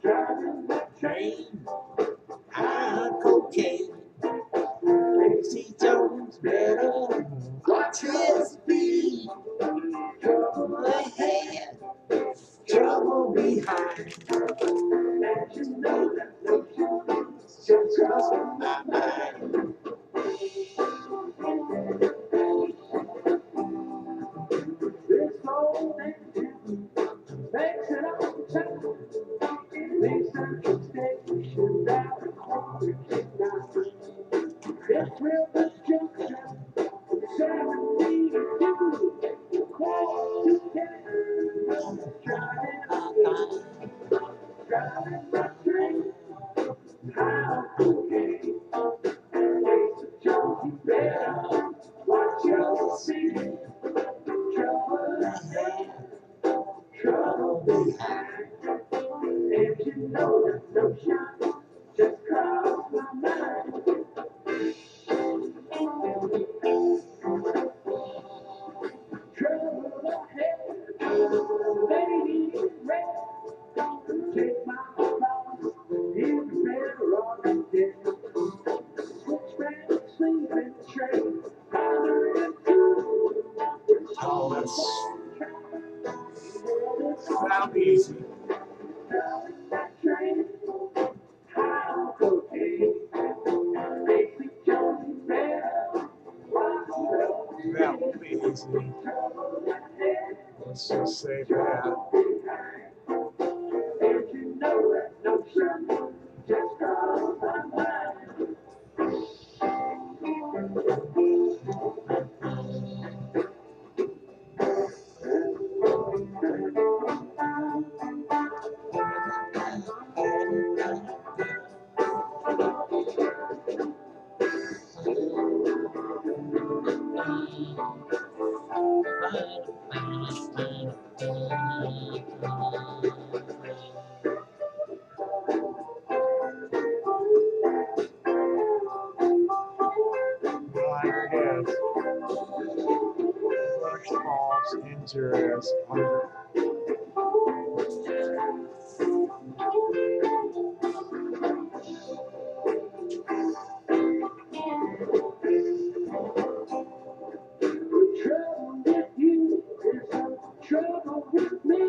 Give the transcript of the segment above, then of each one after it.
Driving the train, high cocaine. Casey Jones better watch his speed. Trouble ahead, trouble behind. And you know that notion just crossed my mind. This old engine makes it all the time. Makes Central Station down the corner tonight. This river junction, 72, quarter to 10. Driving my train, high cocaine. You better watch your seat. Trouble ahead, trouble behind. And you know that notion just crossed my mind. Trouble ahead, lady in red. Take my advice, in the better off dead. Switchback, sleeping train, oh, that's not easy. That would be easy. Let's just say that. False, injurious, trouble with you is some trouble with me.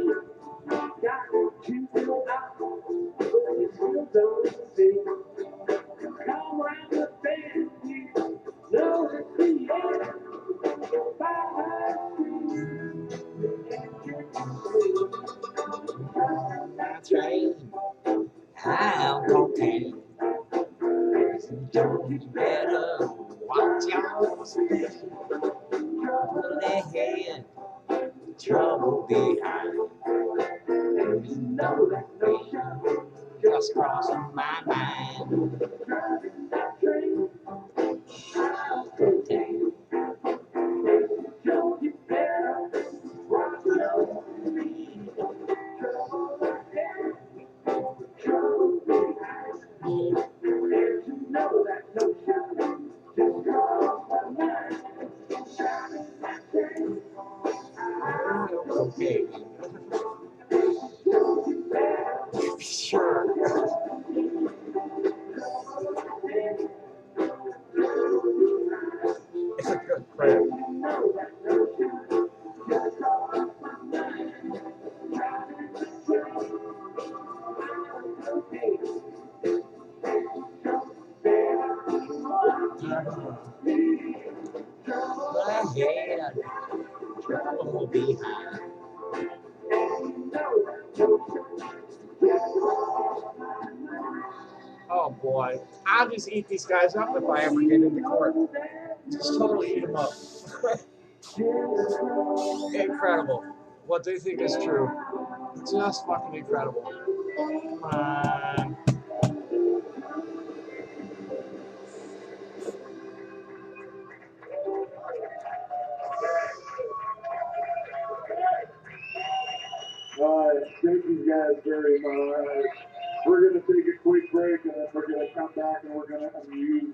Got you feel out, but you still don't see. Come round the bend, you know it's the end. That's right. I'm cocaine. Don't you better watch your step. Trouble ahead, trouble behind. And you know that notion just crossed my mind. Driving that train, I'm cocaine. Don't you better watch your speed. Trouble ahead, trouble behind. And you know that notion just crossed my mind. Driving that train, I'm cocaine. Sure. It's a good friend. Ahead, trouble behind. Oh boy, I'll just eat these guys up if I ever get into court. Just totally eat them up. Incredible. What they think is true. Just fucking incredible. Come on. Thank you guys very much. We're going to take a quick break and then we're going to come back and we're going to amuse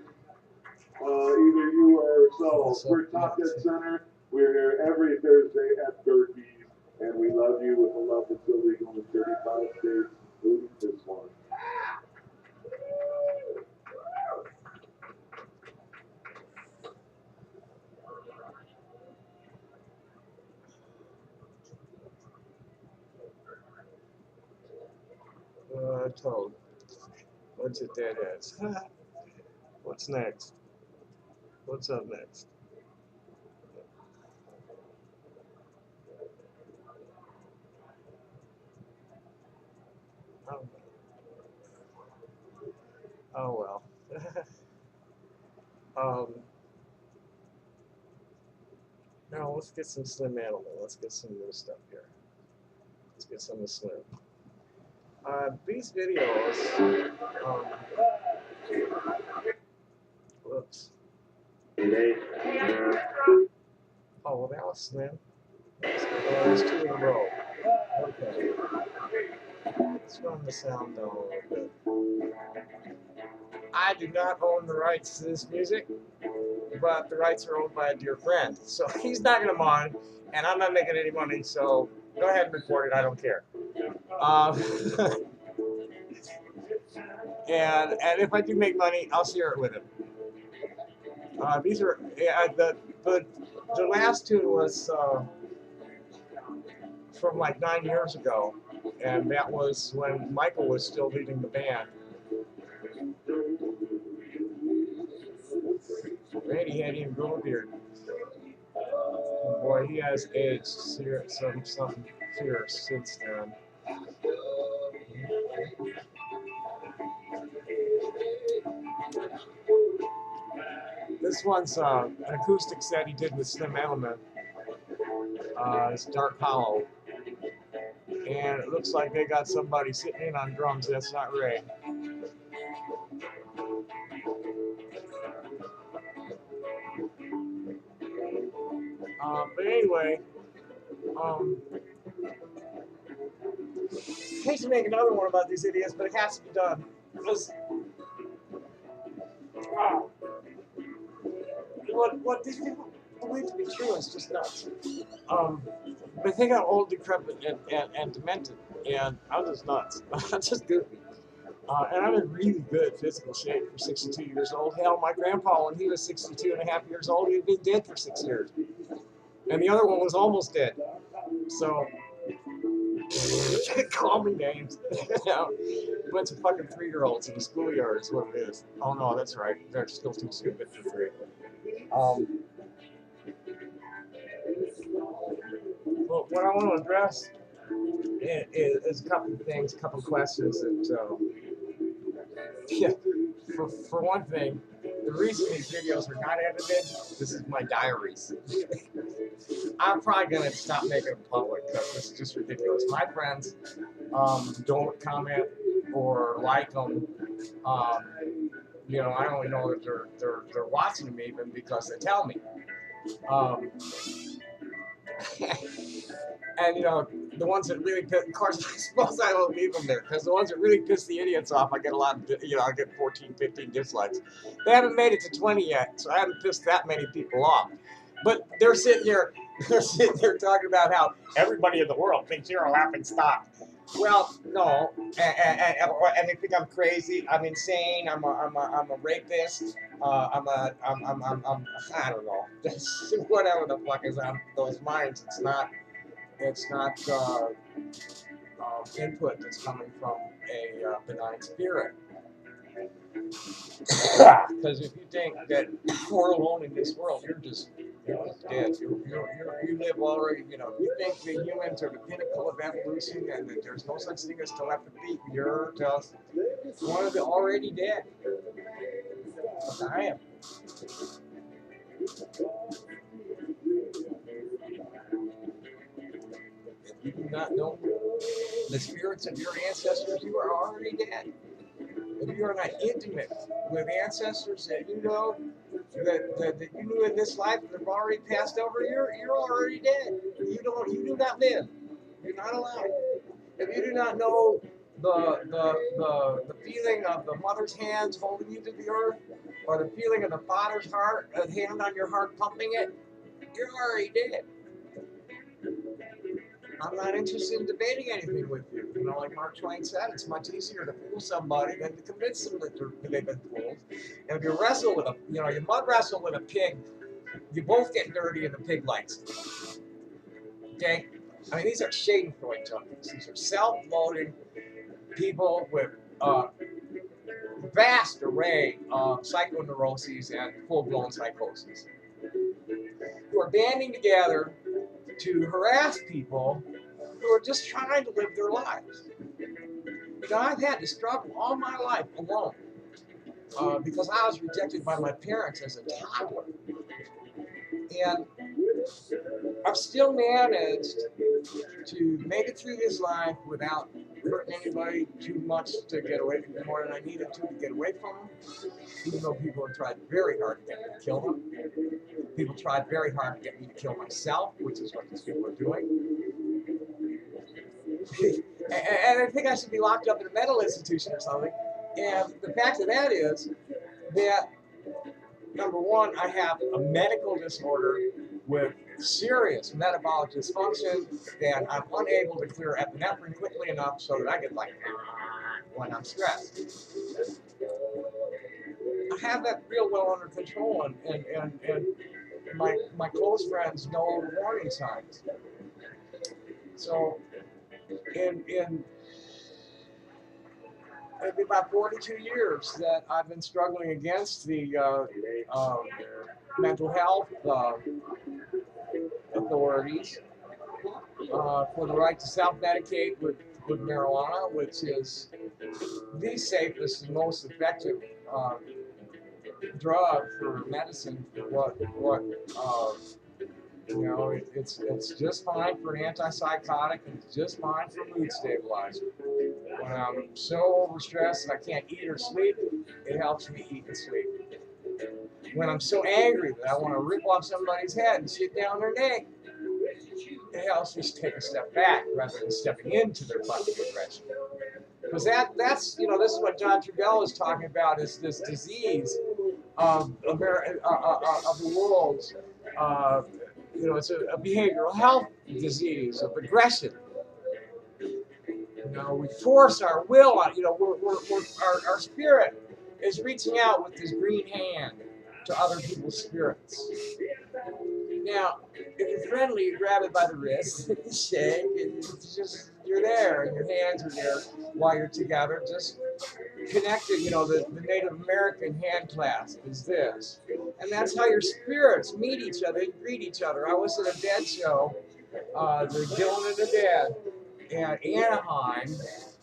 either you or ourselves. We're Top Dead Center. We're here every Thursday at 30. provide you with a love that's illegal in 35 states, including this one. Toad. What's it dead as? What's next? What's up next? Oh, oh well. Now let's get some Slim Animal. Let's get some new stuff here. Let's get some of Slim. These videos, whoops. Oh, well, that was Slim. Oh, there's two in a row. Okay. Let's run the sound down a little bit. I do not own the rights to this music, but the rights are owned by a dear friend. So he's knocking them on, and I'm not making any money, so go ahead and record it. I don't care. And if I do make money, I'll share it with him. These are the last tune was from like 9 years ago, and that was when Michael was still leading the band. Randy hadn't even grown a beard. Boy, he has aged something fierce since then. This one's an acoustic set he did with Slim Element. It's Dark Hollow. And it looks like they got somebody sitting in on drums. That's not Ray. But anyway, I hate to make another one about these idiots, but it has to be done. Because what these people believe to be true is just nuts. They think I'm old, decrepit, and demented, and I'm just nuts. I'm just goofy. And I'm in really good physical shape for 62 years old. Hell, my grandpa, when he was 62 and a half years old, he'd been dead for 6 years. And the other one was almost dead. So, call me names. You know, a bunch of fucking 3-year-olds in the schoolyard is what it is. Oh no, that's right. They're still too stupid for 3. Well, what I want to address is a couple of things, a couple of questions that, yeah, for one thing, the reason these videos are not edited, this is my diaries. I'm probably going to stop making them public because this is just ridiculous. My friends don't comment or like them. You know, I only know that they're watching me even because they tell me. And you know, the ones that really piss, of course, I suppose I will leave them there because the ones that really piss the idiots off, I get a lot of, you know, I get 14, 15 dislikes. They haven't made it to 20 yet, so I haven't pissed that many people off. But they're sitting here talking about how everybody in the world thinks you're a laughing stock. Well, no, and they think I'm crazy, I'm insane, I'm a rapist, I don't know, whatever the fuck is on those minds. It's not input that's coming from a benign spirit. Because if you think that we're alone in this world, you're dead. You live already, you know, you think the humans are the pinnacle of evolution and that there's no such thing as telepathy, you're just one of the already dead. I am. If you do not know the spirits of your ancestors, you are already dead. If you are not intimate with ancestors that you know, that you knew in this life that have already passed over, you're already dead. You do not live. You're not alive. If you do not know the feeling of the mother's hands holding you to the earth, or the feeling of the father's heart, a hand on your heart pumping it, you're already dead. I'm not interested in debating anything with you. You know, like Mark Twain said, it's much easier to fool somebody than to convince them that they've been fooled. And if you wrestle with you mud wrestle with a pig, you both get dirty and the pig likes it. Okay? I mean, these are Schadenfreude junkies. These are self-loathing people with vast array of psychoneuroses and full-blown psychosis who are banding together to harass people who are just trying to live their lives. You know, I've had to struggle all my life alone because I was rejected by my parents as a toddler. And I've still managed to make it through this life without hurting anybody too much to get away from them, more than I needed to get away from them, even though people have tried very hard to get me to kill them. People tried very hard to get me to kill myself, which is what these people are doing. And I think I should be locked up in a mental institution or something. And the fact of that is that, number one, I have a medical disorder with serious metabolic dysfunction, and I'm unable to clear epinephrine quickly enough so that I get like when I'm stressed. I have that real well under control, and my close friends know the warning signs. So in it'd be about 42 years that I've been struggling against the mental health authorities for the right to self-medicate with marijuana, which is the safest and most effective drug for medicine. You know, it's just fine for an antipsychotic, and it's just fine for a mood stabilizer. When I'm so overstressed and I can't eat or sleep, it helps me eat and sleep. When I'm so angry that I want to rip off somebody's head and shit down their neck, it helps me take a step back rather than stepping into their fucking aggression. Because that's you know, this is what John Trudell is talking about, is this disease of the world's you know, it's a behavioral health disease of aggression. You know, we force our will on. You know, our spirit is reaching out with this green hand to other people's spirits. Now, if you're friendly, you grab it by the wrist, you shake, and it's just you're there, and your hands are there while you're together, just connected. You know, the Native American hand clasp is this, and that's how your spirits meet each other, they greet each other. I was at a Dead show, the Dylan and the Dead, at Anaheim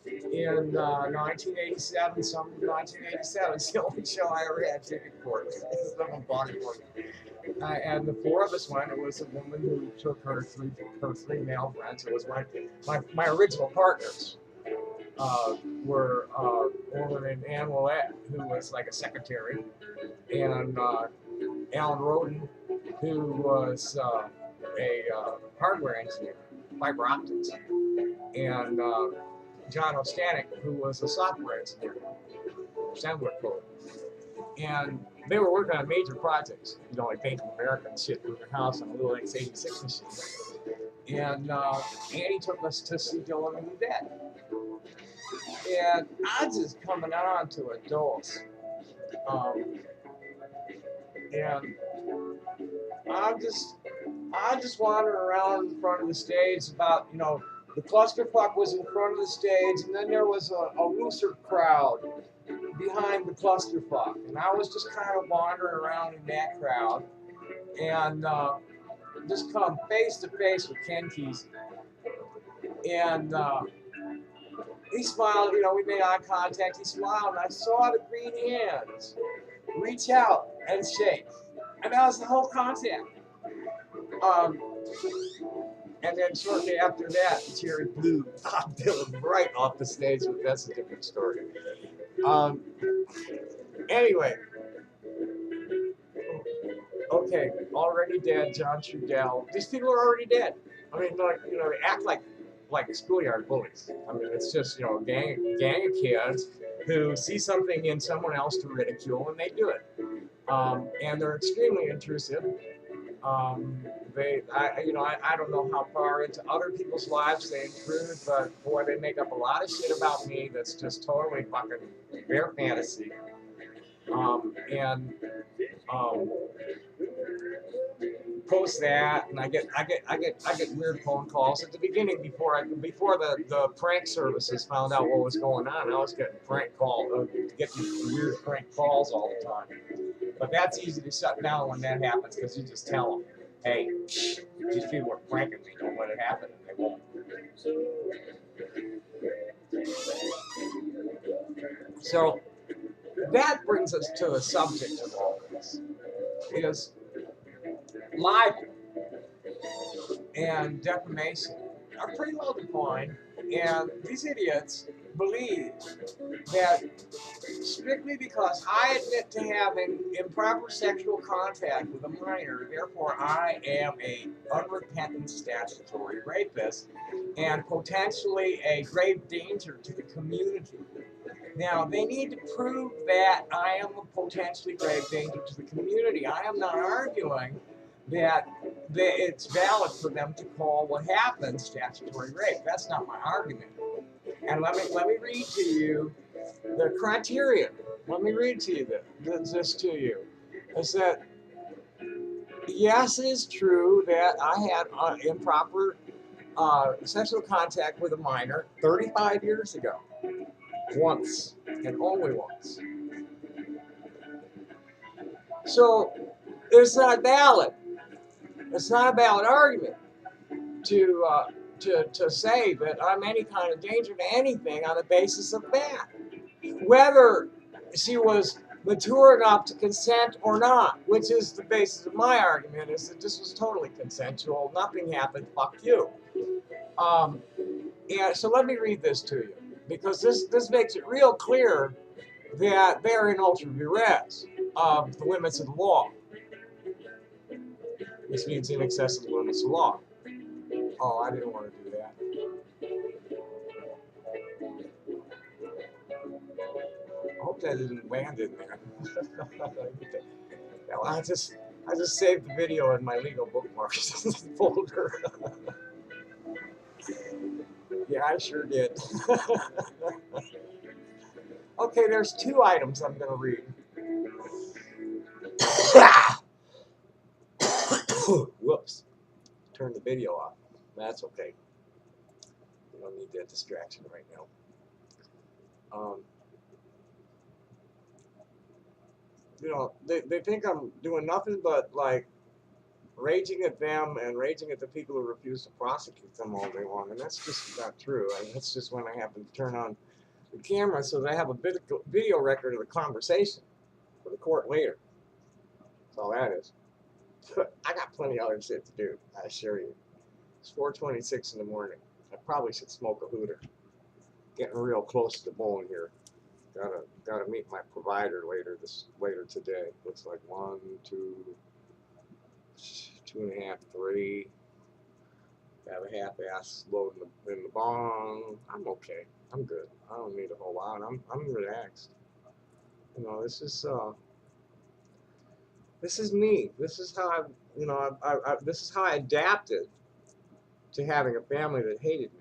in 1987, it's the only show I ever had ticket for. Someone bought it for me. And the four of us went. It was a woman who took her three male friends. It was my original partners were a woman named Ann Willette, who was like a secretary, and Alan Roden, who was a hardware engineer, fiber optics, and John Ostanek, who was a software engineer, assembler code. And they were working on major projects, you know, like Bank of America and shit, in their house on a little X86 machine. And Annie took us to see Dylan and the Dead. And I was just coming on to a dose. And I'm just wandering around in front of the stage about, you know, the clusterfuck was in front of the stage, and then there was a looser crowd behind the clusterfuck, and I was just kind of wandering around in that crowd, and just come face to face with Ken Kesey, and he smiled. You know, we made eye contact. He smiled, and I saw the green hands reach out and shake, and that was the whole contact. And then shortly after that, Jerry blew Bob Dylan right off the stage, but that's a different story. Anyway, okay, already dead, John Trudell. These people are already dead. I mean, like, you know, they act like schoolyard bullies. I mean, it's just, you know, a gang of kids who see something in someone else to ridicule, and they do it. And they're extremely intrusive. I don't know how far into other people's lives they intrude, but boy, they make up a lot of shit about me that's just totally fucking bare fantasy. And um, post that, and I get weird phone calls at the beginning before the prank services found out what was going on. I was getting getting weird prank calls all the time. But that's easy to shut down when that happens because you just tell them, hey, these people are pranking me. Don't let it happen, and they won't. So that brings us to the subject of all this: is libel and defamation are pretty well defined, and these idiots believe that strictly because I admit to having improper sexual contact with a minor, therefore I am a unrepentant statutory rapist and potentially a grave danger to the community. Now, they need to prove that I am a potentially grave danger to the community. I am not arguing that it's valid for them to call what happened statutory rape. That's not my argument. And let me read to you the criteria. Let me read to you this to you. Is that yes, it is true that I had improper sexual contact with a minor 35 years ago. Once, and only once. So it's not valid. It's not a valid argument to say that I'm any kind of danger to anything on the basis of that. Whether she was mature enough to consent or not, which is the basis of my argument, is that this was totally consensual. Nothing happened. Fuck you. And so let me read this to you, because this makes it real clear that they're in ultra vires of the limits of the law. This means in excess of the limits of the law. Oh, I didn't want to do that. I hope that didn't land in there. Well, I just saved the video in my legal bookmarks folder. Yeah, I sure did. Okay, there's two items I'm going to read. Whoops. Turn the video off. That's okay. We don't need that distraction right now. They think I'm doing nothing but like raging at them and raging at the people who refuse to prosecute them all day long, and that's just not true. I mean, that's just when I happen to turn on the camera so that I have a video record of the conversation for the court later. That's all that is. I got plenty of other shit to do, I assure you. It's 4:26 in the morning. I probably should smoke a hooter. Getting real close to the bone here. Gotta meet my provider later today. Looks like 1, 2, 2.5, 3. Have a half-ass load in the bong. I'm okay. I'm good. I don't need a whole lot. I'm relaxed. You know, this is me. This is how this is how I adapted to having a family that hated me.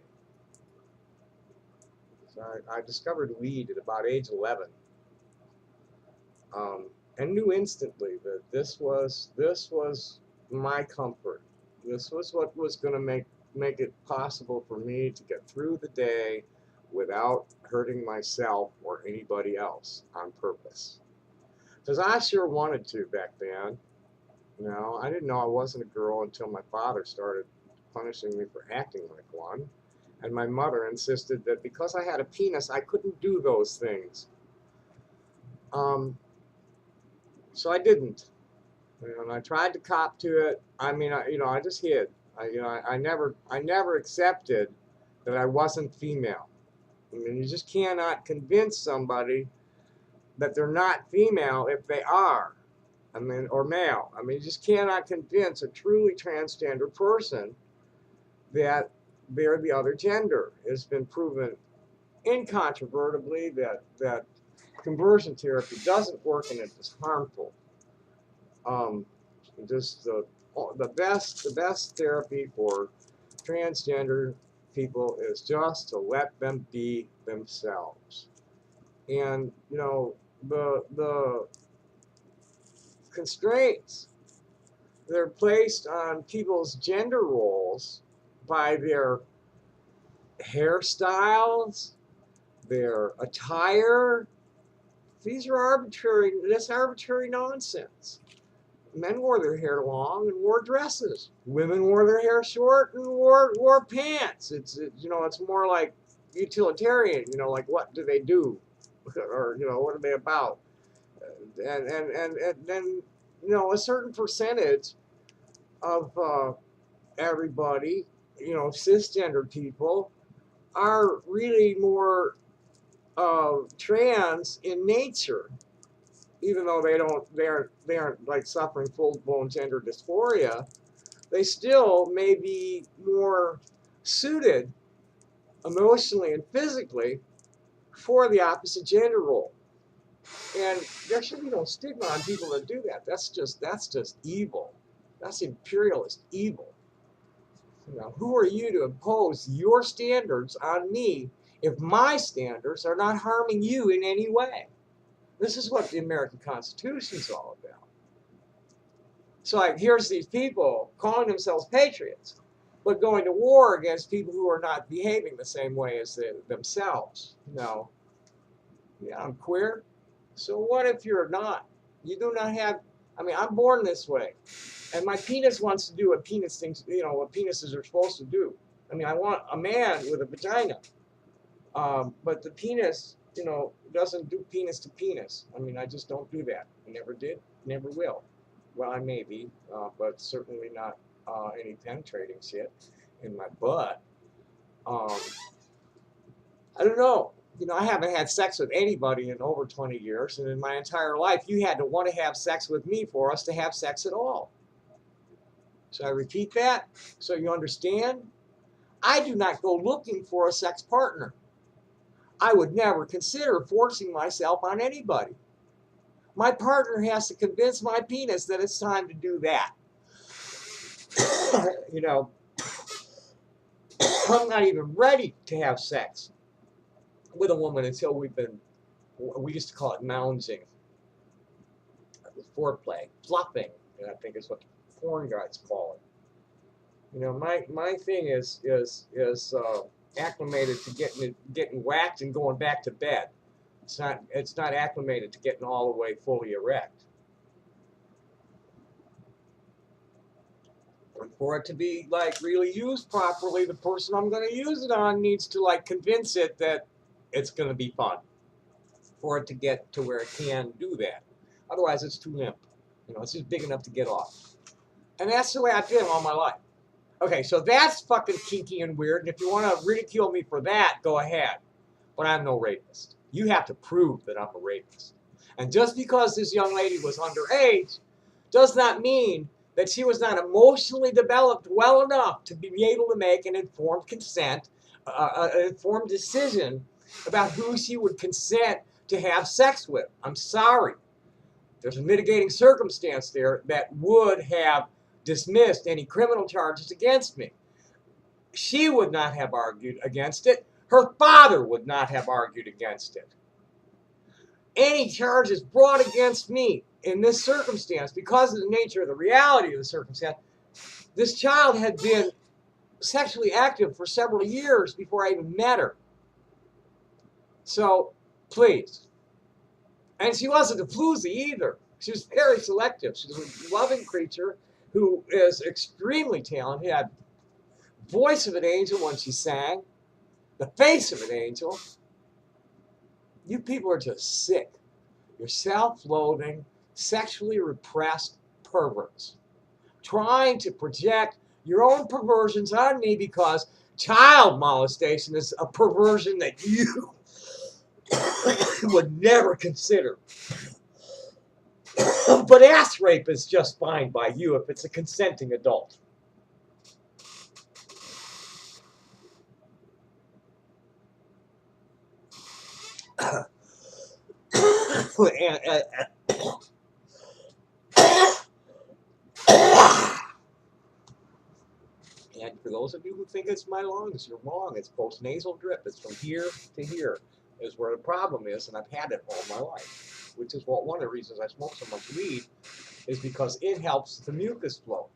So I discovered weed at about age 11, and knew instantly that this was my comfort. This was what was going to make it possible for me to get through the day without hurting myself or anybody else on purpose. Because I sure wanted to back then. You know, I didn't know I wasn't a girl until my father started punishing me for acting like one. And my mother insisted that because I had a penis, I couldn't do those things. So I didn't. You know, and I tried to cop to it. I mean, I just hid. I never accepted that I wasn't female. I mean, you just cannot convince somebody that they're not female if they are. I mean, or male. I mean, you just cannot convince a truly transgender person that they're the other gender. It's been proven incontrovertibly that conversion therapy doesn't work and it is harmful. Just the best therapy for transgender people is just to let them be themselves. And the constraints that are placed on people's gender roles by their hairstyles, their attire, these are arbitrary. That's arbitrary nonsense. Men wore their hair long and wore dresses. Women wore their hair short and wore pants. It's more like utilitarian. Like what do they do, or what are they about? And then a certain percentage of everybody, cisgender people, are really more trans in nature, even though they aren't like suffering full-blown gender dysphoria. They still may be more suited emotionally and physically for the opposite gender role. And there should be no stigma on people that do that. That's just evil. That's imperialist evil. Who are you to impose your standards on me if my standards are not harming you in any way? This is what the American Constitution is all about. So here's these people calling themselves patriots, but going to war against people who are not behaving the same way as themselves. Yeah, I'm queer. So what if you're not? You do not have. I'm born this way, and my penis wants to do what penis things. What penises are supposed to do. I want a man with a vagina, but the penis, doesn't do penis to penis. I just don't do that. I never did, never will. Well, I may be, but certainly not any penetrating shit in my butt. I don't know. I haven't had sex with anybody in over 20 years, and in my entire life, you had to want to have sex with me for us to have sex at all. So I repeat that so you understand. I do not go looking for a sex partner. I would never consider forcing myself on anybody. My partner has to convince my penis that it's time to do that. I'm not even ready to have sex with a woman until we used to call it mounging, foreplay, fluffing, and I think is what the porn guys call it. My thing is acclimated to getting whacked and going back to bed. It's not acclimated to getting all the way fully erect. And for it to be really used properly, the person I'm going to use it on needs to convince it that it's going to be fun for it to get to where it can do that. Otherwise, it's too limp. It's just big enough to get off. And that's the way I've been all my life. Okay, so that's fucking kinky and weird. And if you want to ridicule me for that, go ahead. But I'm no rapist. You have to prove that I'm a rapist. And just because this young lady was underage does not mean that she was not emotionally developed well enough to be able to make an informed consent, an informed decision about who she would consent to have sex with. I'm sorry. There's a mitigating circumstance there that would have dismissed any criminal charges against me. She would not have argued against it. Her father would not have argued against it. Any charges brought against me in this circumstance, because of the nature of the reality of the circumstance, this child had been sexually active for several years before I even met her. So, please. And she wasn't a floozy either. She was very selective. She was a loving creature who is extremely talented. Had the voice of an angel when she sang, the face of an angel. You people are just sick. You're self-loathing, sexually repressed perverts, trying to project your own perversions on me because child molestation is a perversion that you would never consider. But ass rape is just fine by you if it's a consenting adult. those of you who think it's my lungs, you're wrong. It's postnasal drip. It's from here to here is where the problem is, and I've had it all my life, which is one of the reasons I smoke so much weed, is because it helps the mucus flow.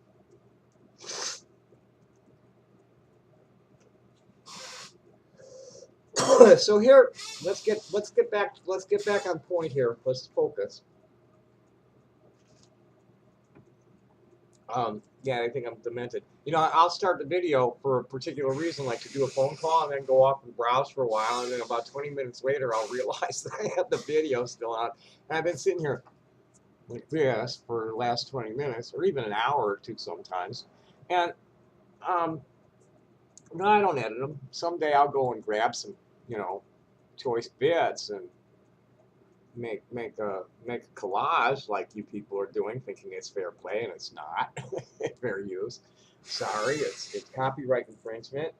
So here, let's get back on point here. Let's focus. Yeah, I think I'm demented. You know, I'll start the video for a particular reason, like to do a phone call and then go off and browse for a while, and then about 20 minutes later, I'll realize that I have the video still on. And I've been sitting here like this for the last 20 minutes, or even an hour or two sometimes. And no, I don't edit them. Someday I'll go and grab some, you know, choice bits and make a collage like you people are doing, thinking it's fair play, and it's not. Fair use. Sorry, it's copyright infringement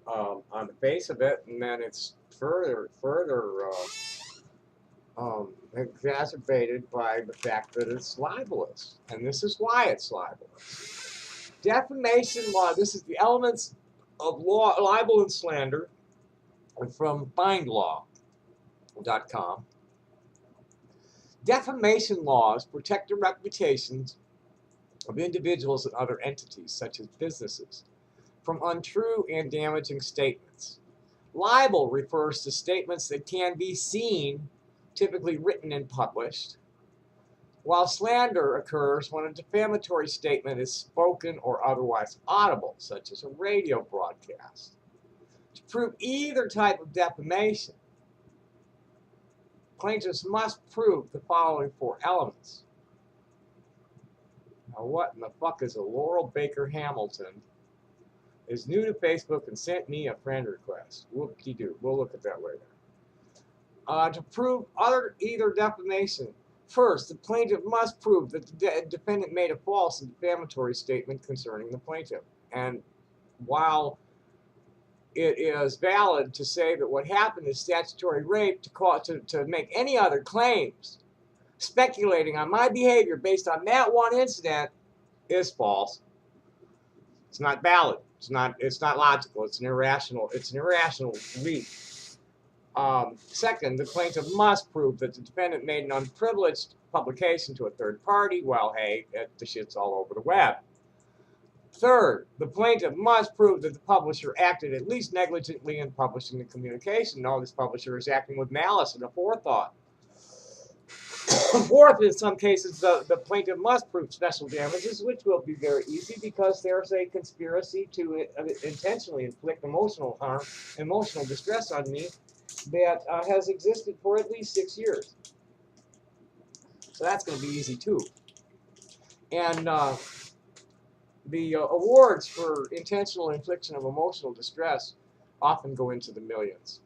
on the face of it, and then it's further exacerbated by the fact that it's libelous, and this is why it's libelous. Defamation law. This is the elements of law, libel and slander, from bindlaw.com. Defamation laws protect the reputations of individuals and other entities, such as businesses, from untrue and damaging statements. Libel refers to statements that can be seen, typically written and published, while slander occurs when a defamatory statement is spoken or otherwise audible, such as a radio broadcast. To prove either type of defamation, plaintiffs must prove the following four elements. Now, what in the fuck is a Laurel Baker Hamilton? Is new to Facebook and sent me a friend request. Whoop-de-doo. We'll look at that later. To prove either defamation, first, the plaintiff must prove that the defendant made a false and defamatory statement concerning the plaintiff. And while it is valid to say that what happened is statutory rape, to make any other claims speculating on my behavior based on that one incident is false. It's not valid. It's not logical. It's an irrational belief. Second, the plaintiff must prove that the defendant made an unprivileged publication to a third party. Well, hey, the shit's all over the web. Third, the plaintiff must prove that the publisher acted at least negligently in publishing the communication. No, this publisher is acting with malice and aforethought. Fourth, in some cases, the plaintiff must prove special damages, which will be very easy because there's a conspiracy to intentionally inflict emotional harm, emotional distress on me that has existed for at least 6 years. So that's going to be easy too. And the awards for intentional infliction of emotional distress often go into the millions.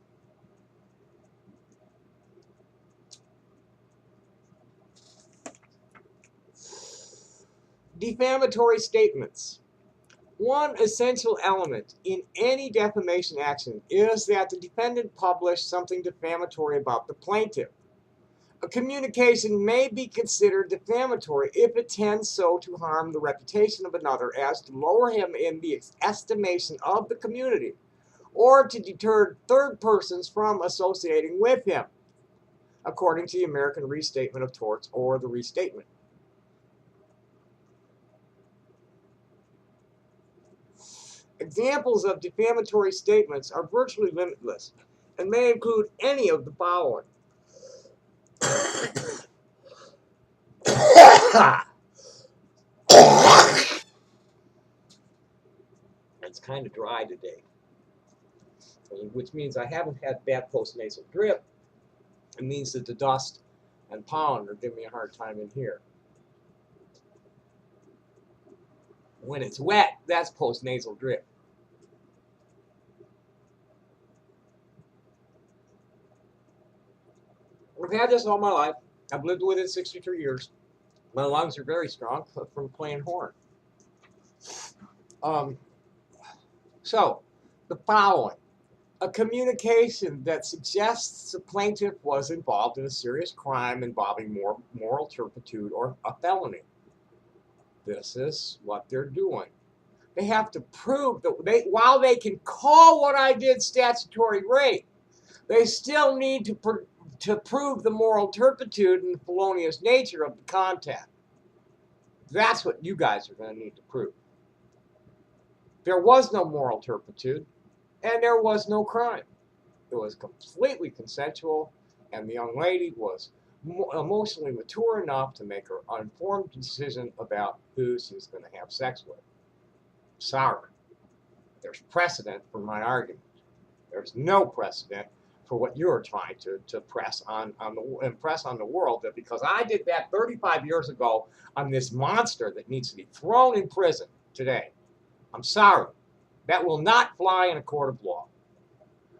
Defamatory statements. One essential element in any defamation action is that the defendant publish something defamatory about the plaintiff. A communication may be considered defamatory if it tends so to harm the reputation of another as to lower him in the estimation of the community, or to deter third persons from associating with him, according to the American Restatement of Torts, or the Restatement. Examples of defamatory statements are virtually limitless and may include any of the following. It's kind of dry today, which means I haven't had bad postnasal drip. It means that the dust and pollen are giving me a hard time in here. When it's wet, that's postnasal drip. I've had this all my life. I've lived with it 63 years. My lungs are very strong from playing horn. So, the following. A communication that suggests the plaintiff was involved in a serious crime involving moral turpitude or a felony. This is what they're doing. They have to prove that while they can call what I did statutory rape, they still need to prove the moral turpitude and the felonious nature of the contact. That's what you guys are going to need to prove. There was no moral turpitude, and there was no crime. It was completely consensual, and the young lady was emotionally mature enough to make her informed decision about who she's going to have sex with. Sorry. There's precedent for my argument. There's no precedent for what you're trying to impress on the world, that because I did that 35 years ago, I'm this monster that needs to be thrown in prison today. I'm sorry. That will not fly in a court of law.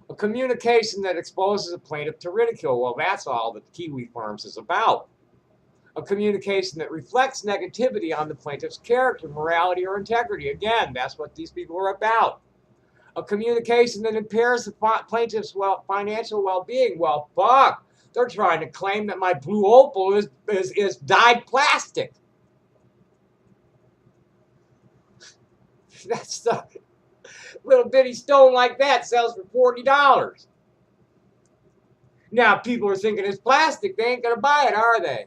A communication that exposes a plaintiff to ridicule, well, that's all that Kiwi Farms is about. A communication that reflects negativity on the plaintiff's character, morality, or integrity. Again, that's what these people are about. A communication that impairs the plaintiff's financial well-being. Well, fuck. They're trying to claim that my blue opal is dyed plastic. That's the little bitty stone like that sells for $40. Now people are thinking it's plastic. They ain't gonna buy it, are they?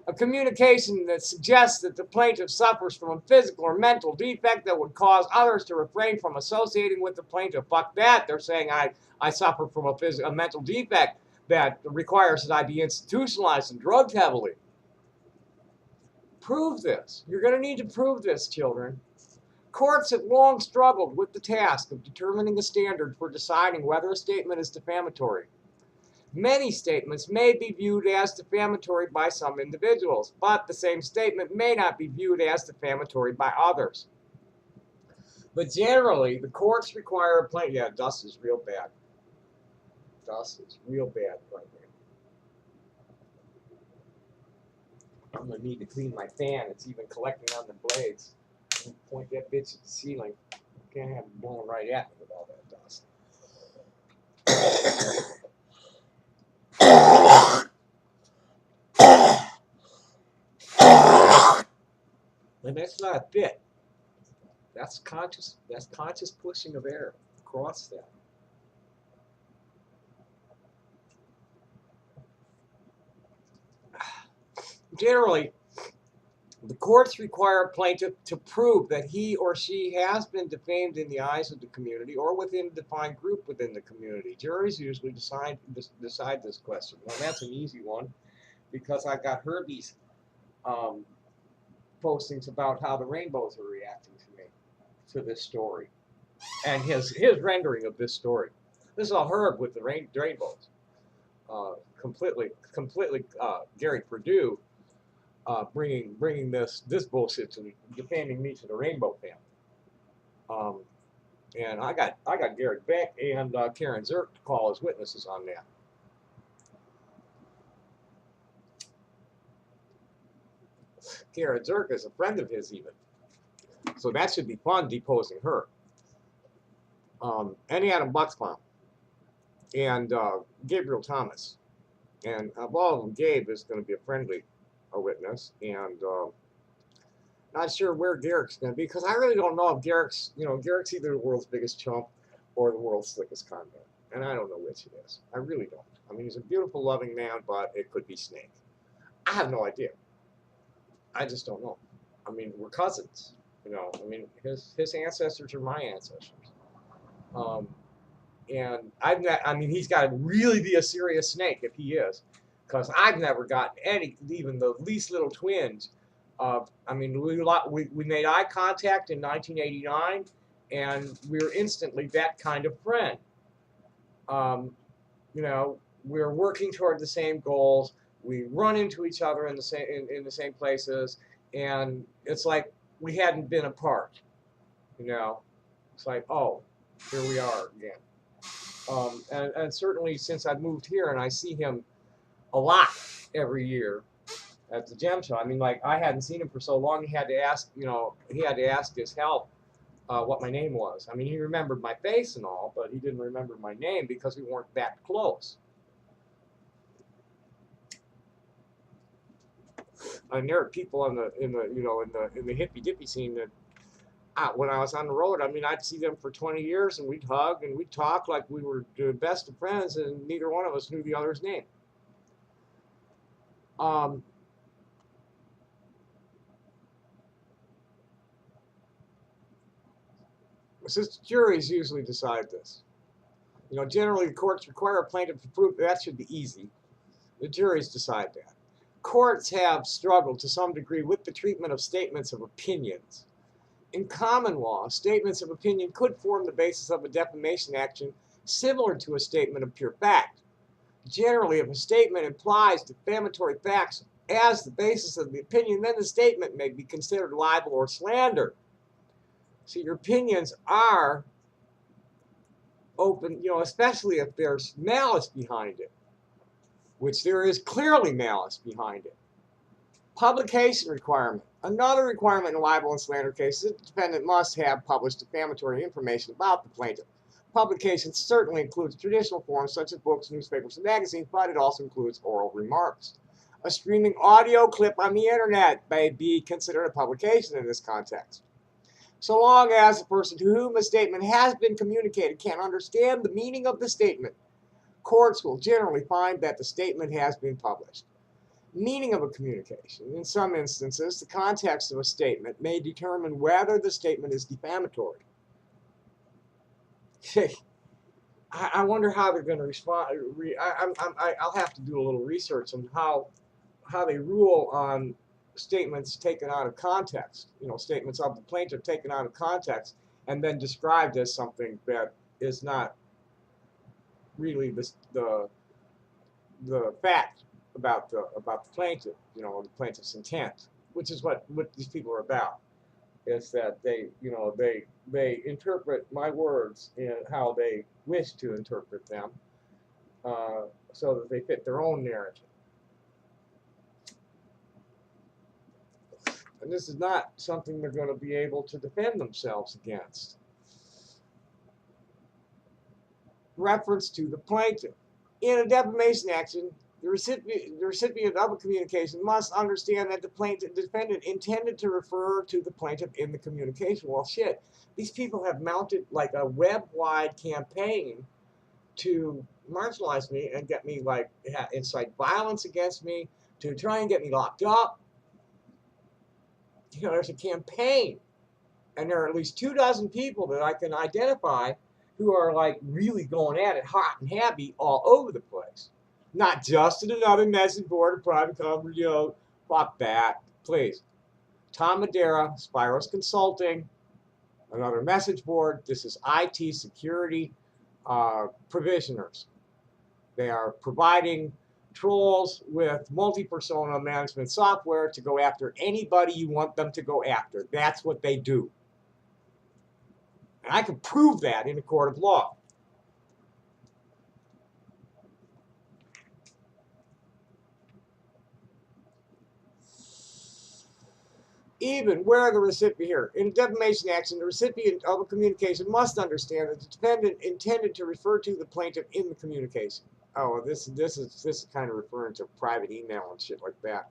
A communication that suggests that the plaintiff suffers from a physical or mental defect that would cause others to refrain from associating with the plaintiff. Fuck that. They're saying I suffer from a mental defect that requires that I be institutionalized and drugged heavily. Prove this. You're going to need to prove this, children. Courts have long struggled with the task of determining a standard for deciding whether a statement is defamatory. Many statements may be viewed as defamatory by some individuals, but the same statement may not be viewed as defamatory by others. But generally, the courts require a plaintiff. Yeah, dust is real bad. Dust is real bad right now. I'm going to need to clean my fan. It's even collecting on the blades. Point that bitch at the ceiling. Can't have it blowing right at me with all that dust. And that's not a bit. That's conscious pushing of air across that. Generally, the courts require a plaintiff to prove that he or she has been defamed in the eyes of the community or within a defined group within the community. Juries usually decide this question. Well, that's an easy one because I got Herbie's postings about how the rainbows are reacting to me, to this story, and his rendering of this story. This is all Herb with the rainbows. Completely Gary Purdue bringing this bullshit to defaming me to the Rainbow family. And I got Garrett Beck and Karen Zirk to call as witnesses on that. Karen Zirk is a friend of his even, so that should be fun deposing her. And Adam Bucksbaum and Gabriel Thomas, and of all of them, Gabe is going to be a witness, and not sure where Garrick's going to be, because I really don't know if Garrick's either the world's biggest chump or the world's slickest con man, and I don't know which it is. I really don't. I mean, he's a beautiful, loving man, but it could be Snake. I have no idea. I just don't know. I mean, we're cousins, you know. I mean, his ancestors are my ancestors. And he's got to really be a serious snake if he is, because I've never gotten even the least little twinge of, we made eye contact in 1989, and we were instantly that kind of friend. We're working toward the same goals. We run into each other in the same places, and it's like we hadn't been apart. It's like, oh, here we are again. And certainly since I've moved here and I see him a lot every year at the gem show. I mean, like, I hadn't seen him for so long. He had to ask his help what my name was. I mean, he remembered my face and all, but he didn't remember my name because we weren't that close. And there are people in the hippy dippy scene that when I was on the road, I mean, I'd see them for 20 years and we'd hug and we'd talk like we were the best of friends, and neither one of us knew the other's name. Um, since juries usually decide this, generally the courts require a plaintiff to prove that should be easy. The juries decide that. Courts have struggled to some degree with the treatment of statements of opinions. In common law, statements of opinion could form the basis of a defamation action similar to a statement of pure fact. Generally, if a statement implies defamatory facts as the basis of the opinion, then the statement may be considered libel or slander. So your opinions are open, especially if there's malice behind it, which there is clearly malice behind it. Publication requirement. Another requirement in libel and slander cases, the defendant must have published defamatory information about the plaintiff. Publication certainly includes traditional forms such as books, newspapers, and magazines, but it also includes oral remarks. A streaming audio clip on the internet may be considered a publication in this context. So long as the person to whom a statement has been communicated can understand the meaning of the statement, courts will generally find that the statement has been published. Meaning of a communication. In some instances, the context of a statement may determine whether the statement is defamatory. I wonder how they're going to respond. I'll have to do a little research on how they rule on statements taken out of context. Statements of the plaintiff taken out of context and then described as something that is not really the fact about the plaintiff, the plaintiff's intent, which is what these people are about. Is that they interpret my words in how they wish to interpret them, so that they fit their own narrative. And this is not something they're going to be able to defend themselves against. Reference to the plaintiff. In a defamation action, the recipient of a communication must understand that the defendant intended to refer to the plaintiff in the communication. Well, shit, these people have mounted like a web-wide campaign to marginalize me and get me, incite violence against me, to try and get me locked up. There's a campaign, and there are at least 24 people that I can identify who are really going at it hot and heavy all over the place. Not just in another message board or private conference, fuck that, please. Tom Madera, Spiros Consulting, another message board. This is IT security provisioners. They are providing trolls with multi-persona management software to go after anybody you want them to go after. That's what they do. And I can prove that in a court of law. Even where the recipient here, in a defamation action, the recipient of a communication must understand that the defendant intended to refer to the plaintiff in the communication. Oh, this is kind of referring to private email and shit like that.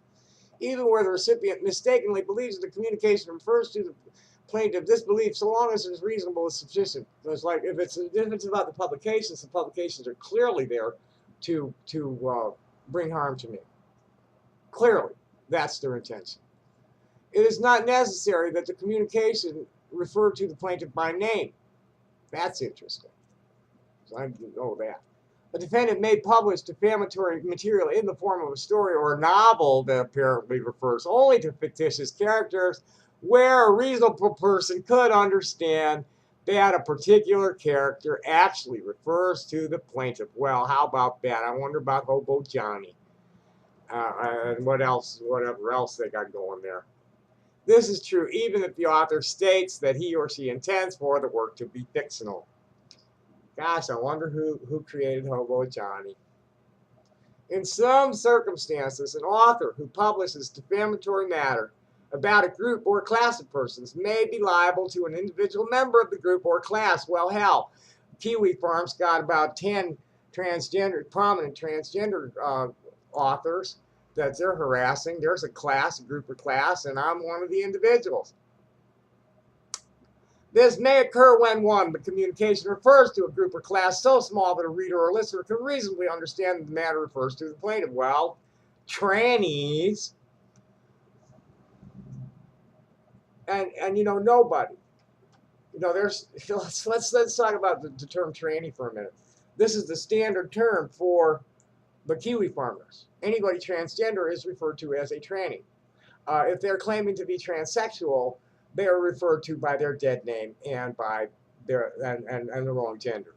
Even where the recipient mistakenly believes that the communication refers to the plaintiff, this belief, so long as it is reasonable, is sufficient. It's like if it's about the publications are clearly there to bring harm to me. Clearly, that's their intention. It is not necessary that the communication refer to the plaintiff by name. That's interesting. So I didn't know that. A defendant may publish defamatory material in the form of a story or a novel that apparently refers only to fictitious characters, where a reasonable person could understand that a particular character actually refers to the plaintiff. Well, how about that? I wonder about Hobo Johnny. And whatever else they got going there. This is true even if the author states that he or she intends for the work to be fictional. Gosh, I wonder who created Hobo Johnny. In some circumstances, an author who publishes defamatory matter about a group or class of persons may be liable to an individual member of the group or class. Well, hell, Kiwi Farm's got about 10 prominent transgender authors that they're harassing. There's a class, a group or class, and I'm one of the individuals. This may occur when, one, the communication refers to a group or class so small that a reader or listener can reasonably understand that the matter refers to the plaintiff. Well, trannies, and nobody. There's let's talk about the term tranny for a minute. This is the standard term for the Kiwi farmers. Anybody transgender is referred to as a tranny. If they're claiming to be transsexual, they are referred to by their dead name and by their and the wrong gender.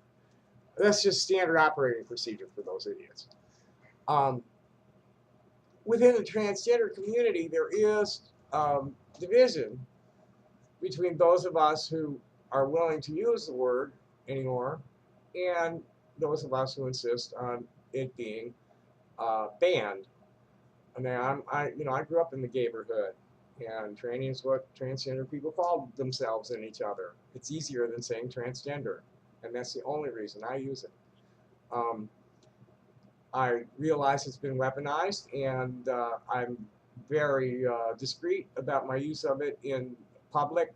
That's just standard operating procedure for those idiots. Within the transgender community, there is division between those of us who are willing to use the word anymore and those of us who insist on it being banned. I mean, I grew up in the neighborhood, and tranny is what transgender people call themselves and each other. It's easier than saying transgender, and that's the only reason I use it. I realize it's been weaponized, and I'm very discreet about my use of it in public,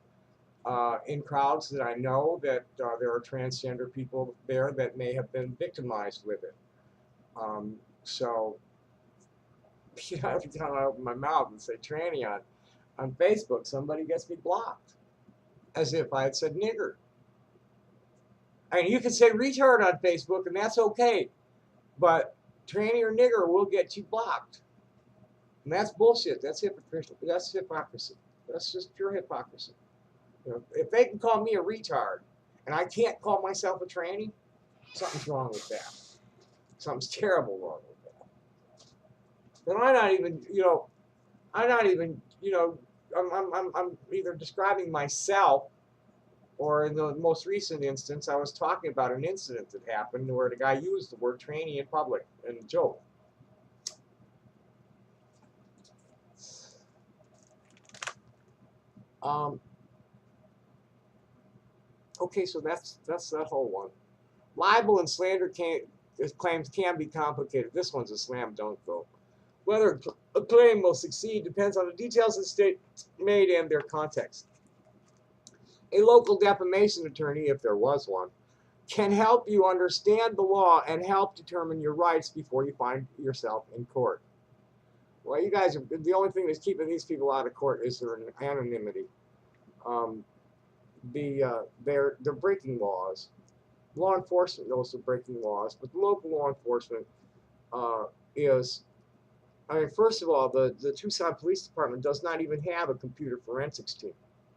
in crowds that I know that there are transgender people there that may have been victimized with it. So every time I open my mouth and say tranny on Facebook, somebody gets me blocked, as if I had said nigger. I mean, you can say retard on Facebook, and that's okay, but tranny or nigger will get you blocked. And that's bullshit. That's hypocrisy. That's hypocrisy. That's just pure hypocrisy. If they can call me a retard and I can't call myself a tranny, something's wrong with that. Something's terrible wrong with that. And I'm not even, I'm either describing myself, or in the most recent instance, I was talking about an incident that happened where the guy used the word tranny in public in a joke. Okay, so that's that whole one. Libel and slander claims can be complicated. This one's a slam dunk, though. Whether a claim will succeed depends on the details of the state made and their context. A local defamation attorney, if there was one, can help you understand the law and help determine your rights before you find yourself in court. Well, you guys, the only thing that's keeping these people out of court is their anonymity. They're breaking laws. Law enforcement knows they're breaking laws, but the local law enforcement first of all, the Tucson Police Department does not even have a computer forensics team.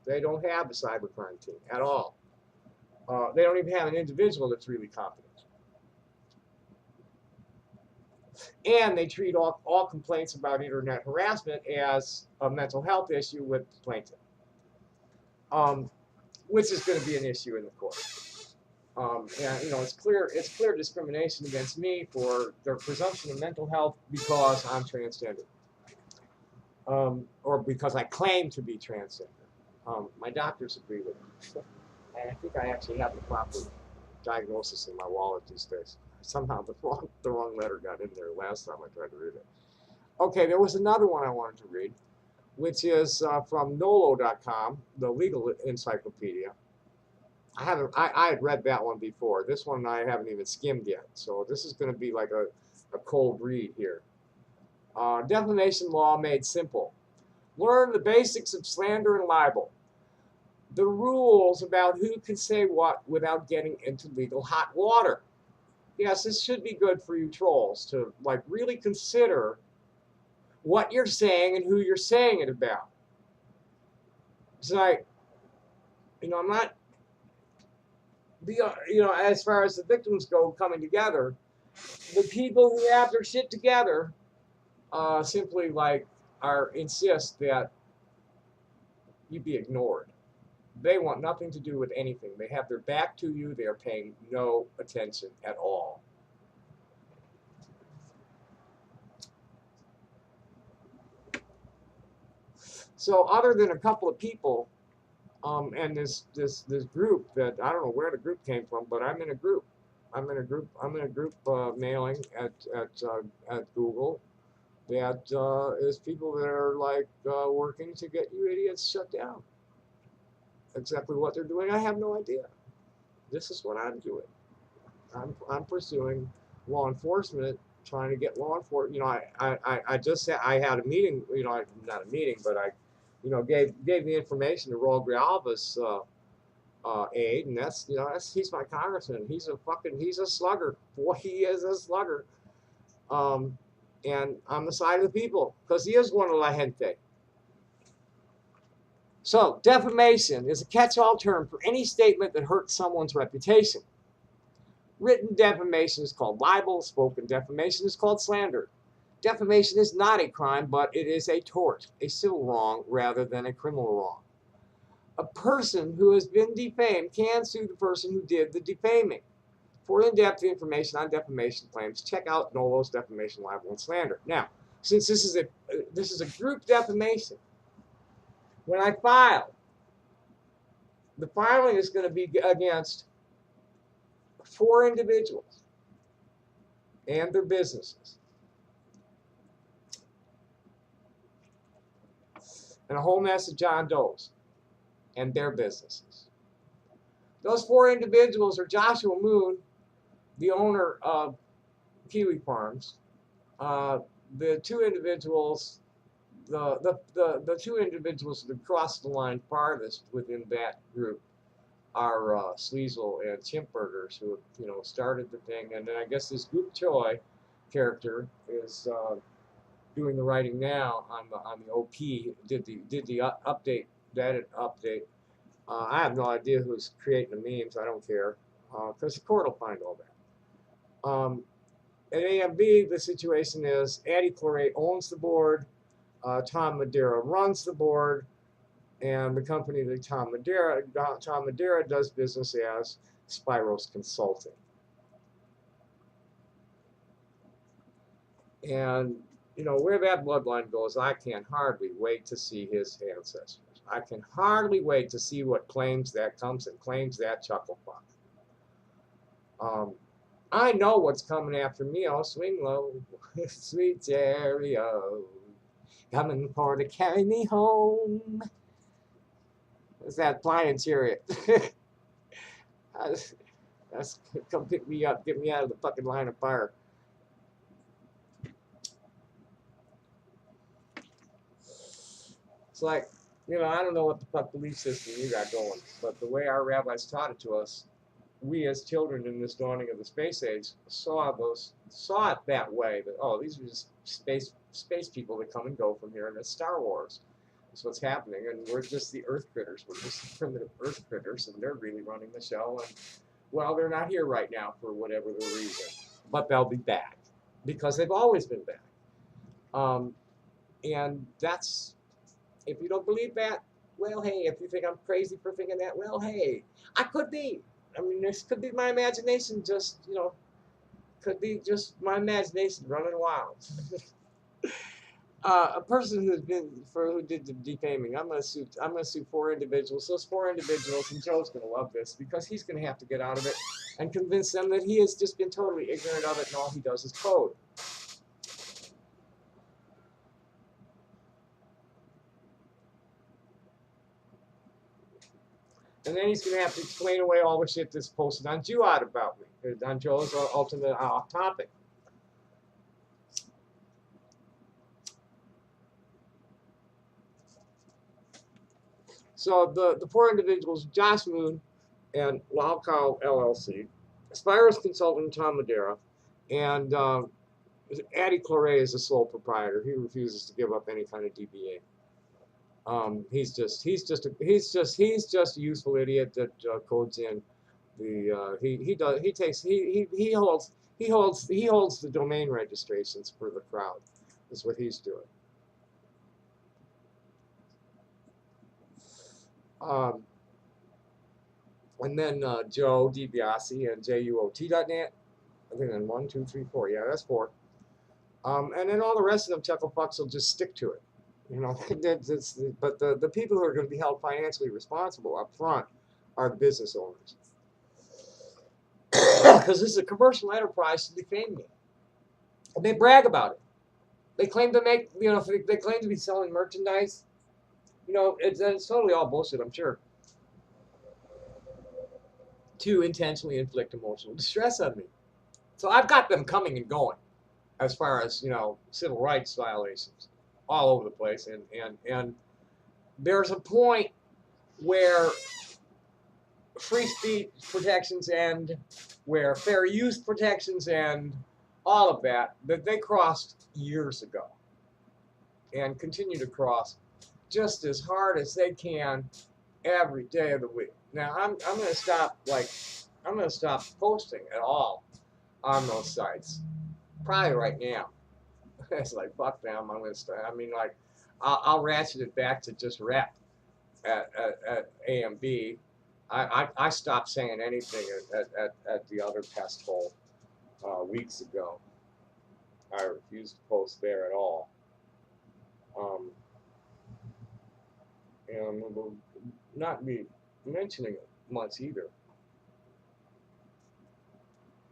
They don't have a cybercrime team at all. They don't even have an individual that's really competent. And they treat all complaints about internet harassment as a mental health issue with the plaintiff, which is going to be an issue in the court. And it's clear discrimination against me for their presumption of mental health because I'm transgender, or because I claim to be transgender. My doctors agree with me, and I think I actually have the proper diagnosis in my wallet these days. Somehow the wrong letter got in there last time I tried to read it. Okay, there was another one I wanted to read, which is from nolo.com, the legal encyclopedia. I had read that one before. This one I haven't even skimmed yet, so this is going to be like a cold read here. Defamation law made simple. Learn the basics of slander and libel. The rules about who can say what without getting into legal hot water. Yes, this should be good for you trolls to really consider what you're saying and who you're saying it about. It's like, I'm not, as far as the victims go coming together, the people who have their shit together simply insist that you be ignored. They want nothing to do with anything. They have their back to you. They are paying no attention at all. So other than a couple of people and this group that I don't know where the group came from, but I'm in a group. I'm in a group mailing at Google, that is people that are like working to get you idiots shut down. Exactly what they're doing, I have no idea. This is what I'm doing. I'm pursuing law enforcement, trying to get law enforcement. You know, I just said I had a meeting. You know, not a meeting, but I, you know, gave the information to Raul Grijalva's aide, and that's, you know, he's my congressman. He's a slugger. Boy, he is a slugger. Um, and on the side of the people, because he is one of la gente. So defamation is a catch-all term for any statement that hurts someone's reputation. Written defamation is called libel. Spoken defamation is called slander. Defamation is not a crime, but it is a tort, a civil wrong rather than a criminal wrong. A person who has been defamed can sue the person who did the defaming. For in-depth information on defamation claims, check out Nolo's Defamation, Libel, and Slander. Now, since this is a group defamation, when I file, the filing is going to be against 4 individuals and their businesses, and a whole mess of John Does and their businesses. Those 4 individuals are Joshua Moon, the owner of Kiwi Farms. The 2 individuals, the 2 individuals that crossed the line farthest within that group are Sleazel and Chimpburgers, who, you know, started the thing. And then I guess this Goop Choi character is doing the writing now on the OP. Did the update, the update. I have no idea who's creating the memes. I don't care, because the court will find all that. At AMB, the situation is Addie Claret owns the board, Tom Madeira runs the board, and the company that Tom Madeira does business as Spiros Consulting. And, you know, where that bloodline goes, I can hardly wait to see his ancestors. I can hardly wait to see what claims that comes and claims that chucklefuck. I know what's coming after me. I'll swing low, sweet stereo, coming for to carry me home. It's that flying chariot. That's come pick me up, get me out of the fucking line of fire. It's like, you know, I don't know what the fuck belief system you got going, but the way our rabbis taught it to us, we as children in this dawning of the space age saw it that way, that, oh, these are just space people that come and go from here, and it's Star Wars. That's what's happening, and we're just the Earth critters. We're just primitive Earth critters, and they're really running the show. And well, they're not here right now for whatever the reason, but they'll be back because they've always been back. And that's, if you don't believe that, well, hey, if you think I'm crazy for thinking that, well, hey, I could be. I mean, this could be my imagination, just, you know, could be just my imagination running wild. A person who did the defaming, I'm gonna sue 4 individuals. Those 4 individuals, and Joe's gonna love this because he's gonna have to get out of it and convince them that he has just been totally ignorant of it, and all he does is code. And then he's gonna have to explain away all the shit that's posted on Jewad about me, on Joe's ultimate off topic. So the 4 individuals, Josh Moon and Lao Cow LLC, Spiros Consulting Tom Madeira, and Addie Claret is the sole proprietor. He refuses to give up any kind of DBA. He's just a useful idiot that codes in the he holds the domain registrations for the crowd. Is what he's doing. And then Joe DiBiase and JUOT.net. I think then 1, 2, 3, 4. Yeah, that's 4. And then all the rest of them chuckle fucks will just stick to it. You know, but the people who are going to be held financially responsible up front are the business owners. Because this is a commercial enterprise to defame me. And they brag about it. They claim to make, they claim to be selling merchandise. It's totally all bullshit, I'm sure, to intentionally inflict emotional distress on me. So I've got them coming and going as far as, civil rights violations all over the place. And there's a point where free speech protections end, where fair use protections end, all of that they crossed years ago and continue to cross just as hard as they can every day of the week. Now I'm going to stop posting at all on those sites probably right now. It's like, fuck them. I'm going to start. I mean, like, I'll ratchet it back to just rep at AMB. I stopped saying anything at the other pest hole weeks ago. I refused to post there at all. And we'll not be mentioning it much either.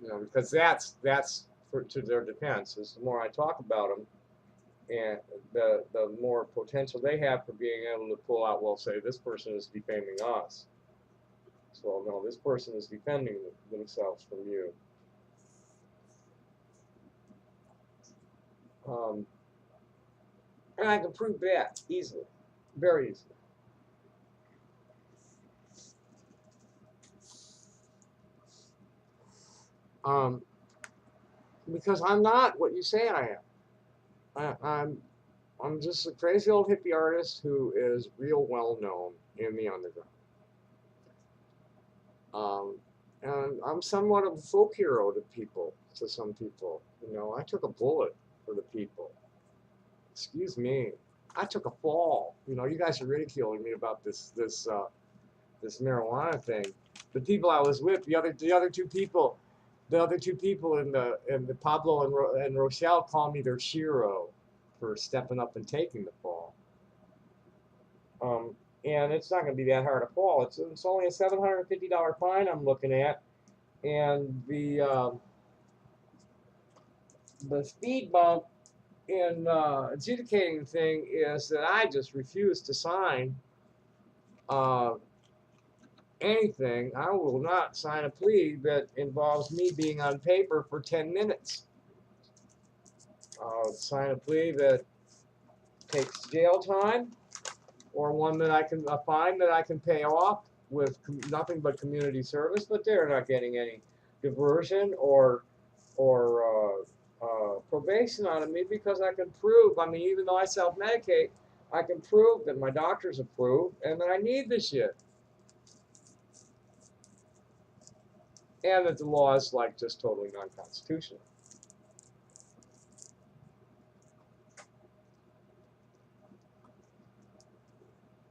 Because that's to their defense. Is the more I talk about them, and the more potential they have for being able to pull out, well, say this person is defaming us. So no, this person is defending themselves from you. And I can prove that easily, very easily. Because I'm not what you say I am. I'm just a crazy old hippie artist who is real well known in the underground. And I'm somewhat of a folk hero to some people. I took a bullet for the people. Excuse me. I took a fall. You guys are ridiculing me about this marijuana thing. The people I was with, the other two people in the Pablo and Rochelle call me their Shiro for stepping up and taking the fall. And it's not going to be that hard a fall. It's only a $750 fine I'm looking at, and the speed bump in adjudicating the thing is that I just refuse to sign anything. I will not sign a plea that involves me being on paper for 10 minutes. I'll sign a plea that takes jail time, or one that a fine that I can pay off with nothing but community service, but they're not getting any diversion or probation out of me, because I can prove, even though I self-medicate, I can prove that my doctors approve and that I need this shit. And that the law is just totally non-constitutional.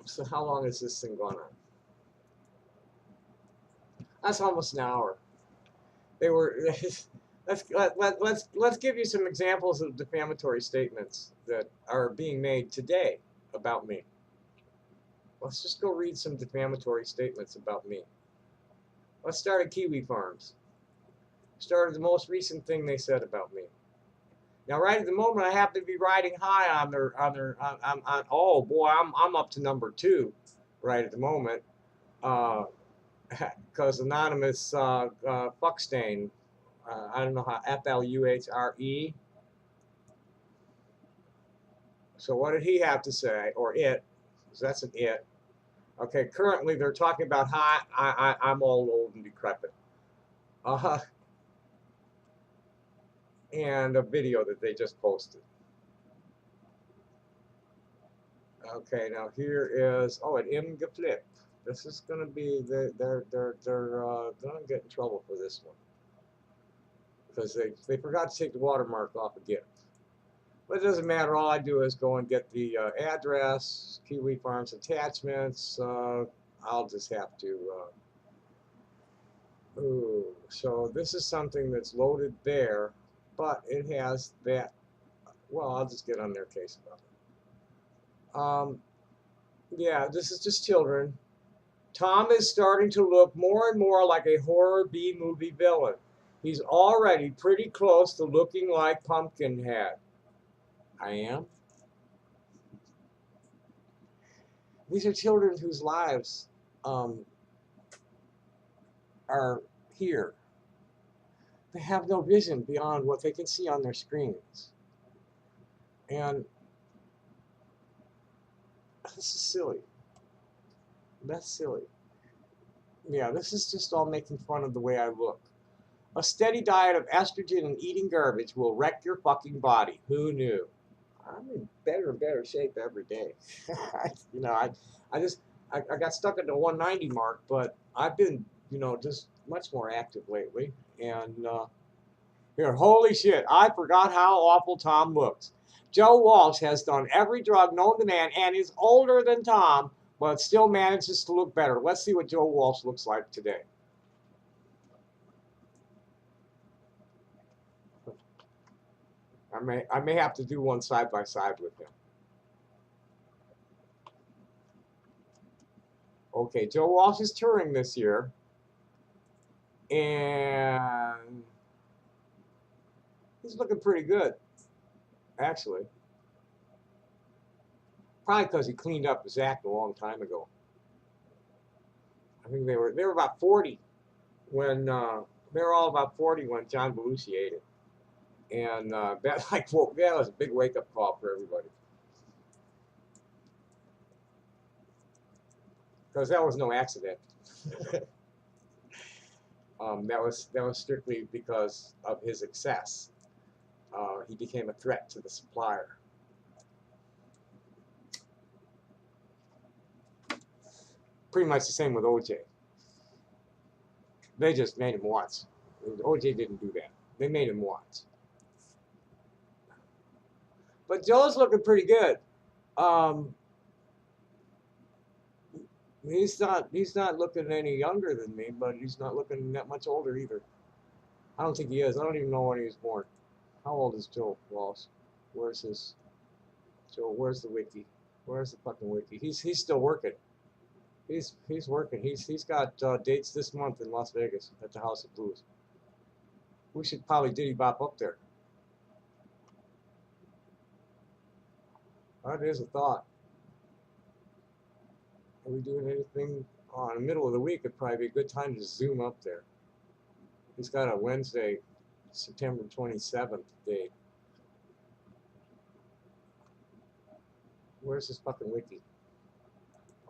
So how long has this thing gone on? That's almost an hour. They were. Let's give you some examples of defamatory statements that are being made today about me. Let's just go read some defamatory statements about me. Let's start at Kiwi Farms. Start at the most recent thing they said about me. Now, right at the moment, I happen to be riding high on their. Oh boy, I'm up to number 2, right at the moment. Because anonymous fuckstain. I don't know how, Fluhre. So what did he have to say, or it? Because that's an it. Okay, currently they're talking about how I'm all old and decrepit. And a video that they just posted. Okay, now here is, an Imgeflip. This is going to be, they're going to get in trouble for this one, because they forgot to take the watermark off again. But it doesn't matter. All I do is go and get the address, Kiwi Farms attachments. I'll just have to. So this is something that's loaded there, but it has that. Well, I'll just get on their case about it. Yeah, this is just children. Tom is starting to look more and more like a horror B-movie villain. He's already pretty close to looking like Pumpkinhead. I am. These are children whose lives um, are here. They have no vision beyond what they can see on their screens. And this is silly. That's silly. Yeah, this is just all making fun of the way I look. A steady diet of estrogen and eating garbage will wreck your fucking body. Who knew? I'm in better and better shape every day. you know, I just, I got stuck at the 190 mark, but I've been, just much more active lately. And here, holy shit, I forgot how awful Tom looks. Joe Walsh has done every drug known to man and is older than Tom, but still manages to look better. Let's see what Joe Walsh looks like today. I may have to do one side by side with him. Okay, Joe Walsh is touring this year, and he's looking pretty good, actually. Probably because he cleaned up his act a long time ago. I think they were about 40 when they were all about 40 when John Belushi ate it, and that that was a big wake up call for everybody, because that was no accident. That was strictly because of his excess. He became a threat to the supplier. Pretty much the same with OJ. They just made him once. OJ didn't do that. They made him once. But Joe's looking pretty good. He's not looking any younger than me, but he's not looking that much older either. I don't think he is. I don't even know when he was born. How old is Joe Walsh? Where's his Joe? Where's the wiki? Where's the fucking wiki? He's still working. He's working. He's got dates this month in Las Vegas at the House of Blues. We should probably diddy bop up there. That is a thought. Are we doing anything in the middle of the week? It'd probably be a good time to zoom up there. He's got a Wednesday, September 27th date. Where's this fucking wiki?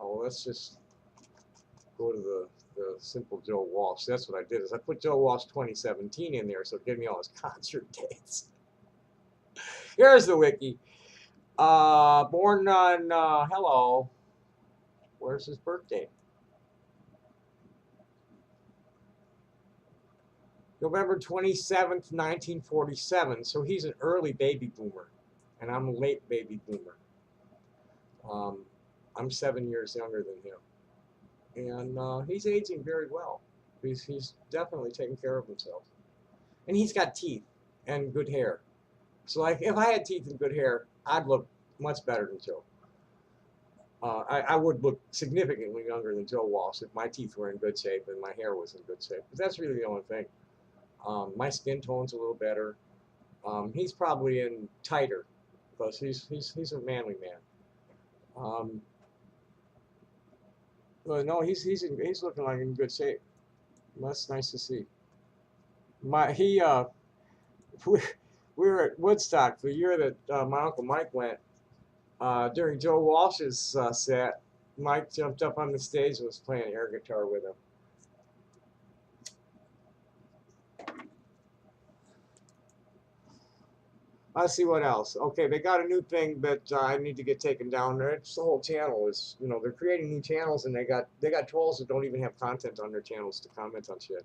Oh, let's just go to the simple Joe Walsh. That's what I did, is I put Joe Walsh 2017 in there, so it gave me all his concert dates. Here's the wiki. Born on, hello. Where's his birthday? November 27th, 1947. So he's an early baby boomer, and I'm a late baby boomer. I'm 7 years younger than him, and he's aging very well. He's definitely taking care of himself, and he's got teeth and good hair. So like, if I had teeth and good hair, I'd look much better than Joe. I would look significantly younger than Joe Walsh if my teeth were in good shape and my hair was in good shape. But that's really the only thing. My skin tone's a little better. He's probably in tighter because he's a manly man. But no, he's looking like in good shape. That's nice to see. We were at Woodstock the year that my Uncle Mike went. During Joe Walsh's set, Mike jumped up on the stage and was playing air guitar with him. Let's see what else. Okay, they got a new thing that I need to get taken down. It's the whole channel is, they're creating new channels, and they got trolls that don't even have content on their channels to comment on shit.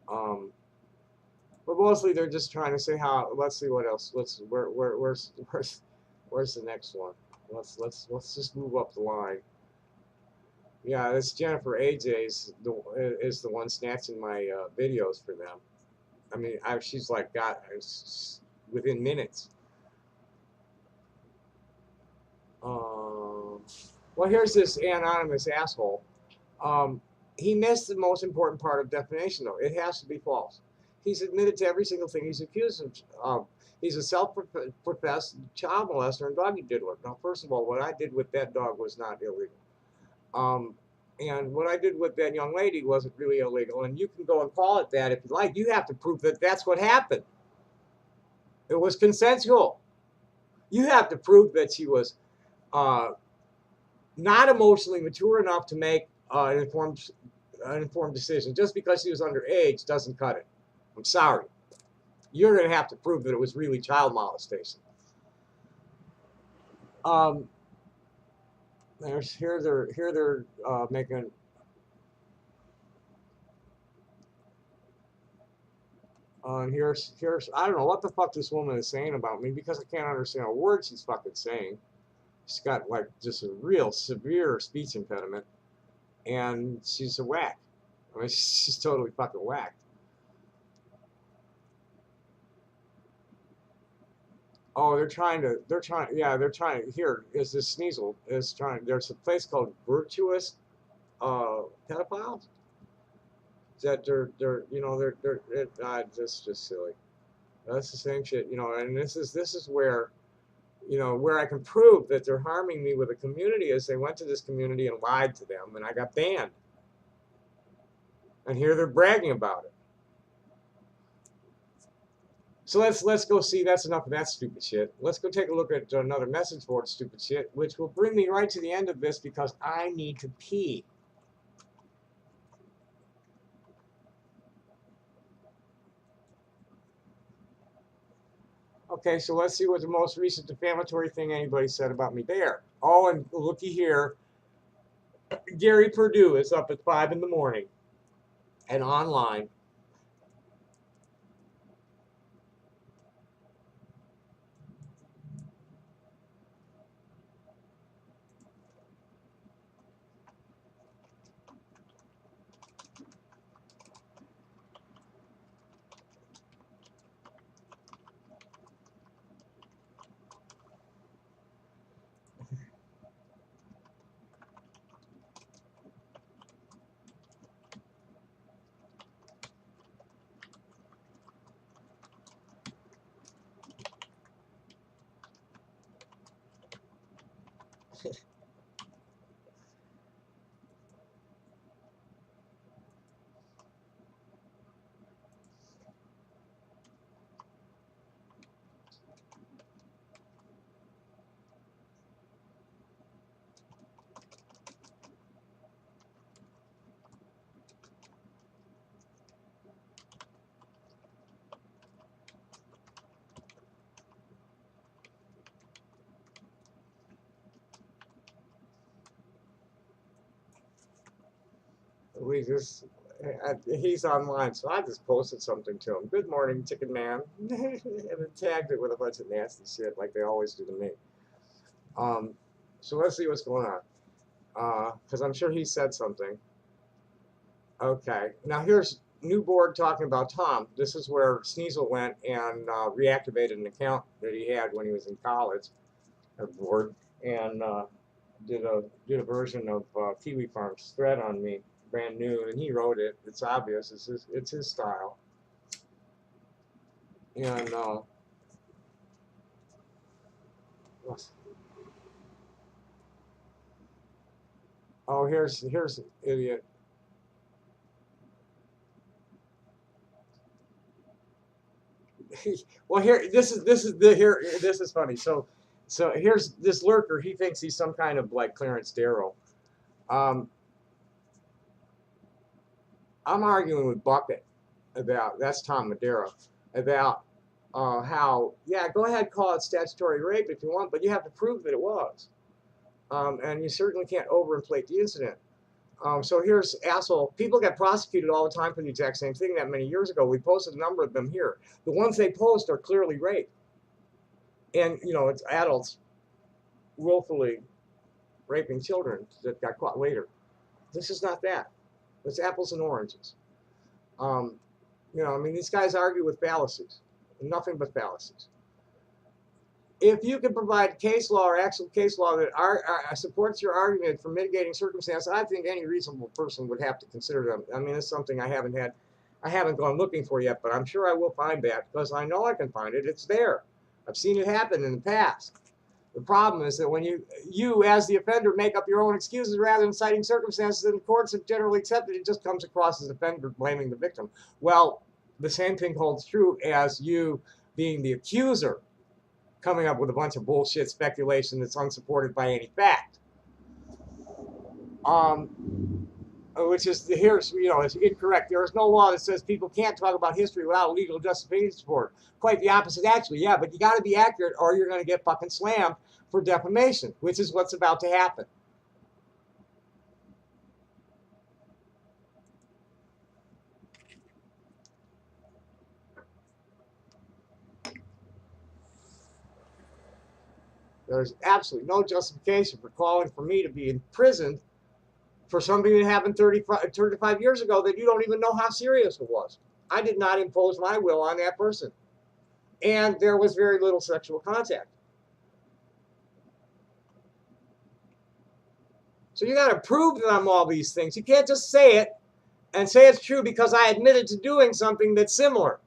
But mostly they're just trying to say how. Let's see what else. Where's the next one? Let's just move up the line. Yeah, this Jennifer AJ is the one snatching my videos for them. I mean, she's like got within minutes. Well, here's this anonymous asshole. He missed the most important part of defamation, though. It has to be false. He's admitted to every single thing he's accused of. He's a self-professed child molester and doggy diddler. Now, first of all, what I did with that dog was not illegal. And what I did with that young lady wasn't really illegal. And you can go and call it that if you like. You have to prove that that's what happened. It was consensual. You have to prove that she was not emotionally mature enough to make an informed decision. Just because she was underage doesn't cut it. I'm sorry. You're going to have to prove that it was really child molestation. Here they're making. And here's I don't know what the fuck this woman is saying about me because I can't understand a word she's fucking saying. She's got like just a real severe speech impediment, and she's a whack. I mean, she's totally fucking whacked. Oh, they're trying. Here is this Sneasel is trying. There's a place called Virtuous Pedophiles. That just silly. That's the same shit, and this is where, where I can prove that they're harming me with a community is they went to this community and lied to them, and I got banned. And here they're bragging about it. So let's go see. That's enough of that stupid shit. Let's go take a look at another message board stupid shit, which will bring me right to the end of this because I need to pee. Okay, so let's see what the most recent defamatory thing anybody said about me there. Oh, and looky here. Gary Purdue is up at 5 in the morning and online. He's online, so I just posted something to him. Good morning, chicken man, and tagged it with a bunch of nasty shit like they always do to me. So let's see what's going on, because I'm sure he said something. Okay, now here's new board talking about Tom. This is where Sneasel went and reactivated an account that he had when he was in college at board and did a version of Kiwi Farm's thread on me, brand new, and he wrote it. It's obvious. It's his style. And oh, here's an idiot. Well, this is funny. So here's this lurker. He thinks he's some kind of like Clarence Darrow. I'm arguing with Bucket about, that's Tom Madera, about how, yeah, go ahead, call it statutory rape if you want, but you have to prove that it was. And you certainly can't overinflate the incident. So here's asshole. People get prosecuted all the time for the exact same thing that many years ago. We posted a number of them here. The ones they post are clearly rape. And, it's adults willfully raping children that got caught later. This is not that. It's apples and oranges. I mean, these guys argue with fallacies. Nothing but fallacies. If you can provide case law or actual case law that supports your argument for mitigating circumstances, I think any reasonable person would have to consider them. I mean, it's something I haven't had. I haven't gone looking for yet, but I'm sure I will find that because I know I can find it. It's there. I've seen it happen in the past. The problem is that when you as the offender make up your own excuses rather than citing circumstances, and the courts have generally accepted, it just comes across as the offender blaming the victim. Well, the same thing holds true as you being the accuser, coming up with a bunch of bullshit speculation that's unsupported by any fact. Which is here's it's incorrect. There is no law that says people can't talk about history without legal justification for it. Quite the opposite, actually. Yeah, but you got to be accurate, or you're going to get fucking slammed for defamation, which is what's about to happen. There's absolutely no justification for calling for me to be imprisoned for something that happened 35 years ago that you don't even know how serious it was. I did not impose my will on that person. And there was very little sexual contact. So you got to prove to them all these things. You can't just say it and say it's true because I admitted to doing something that's similar.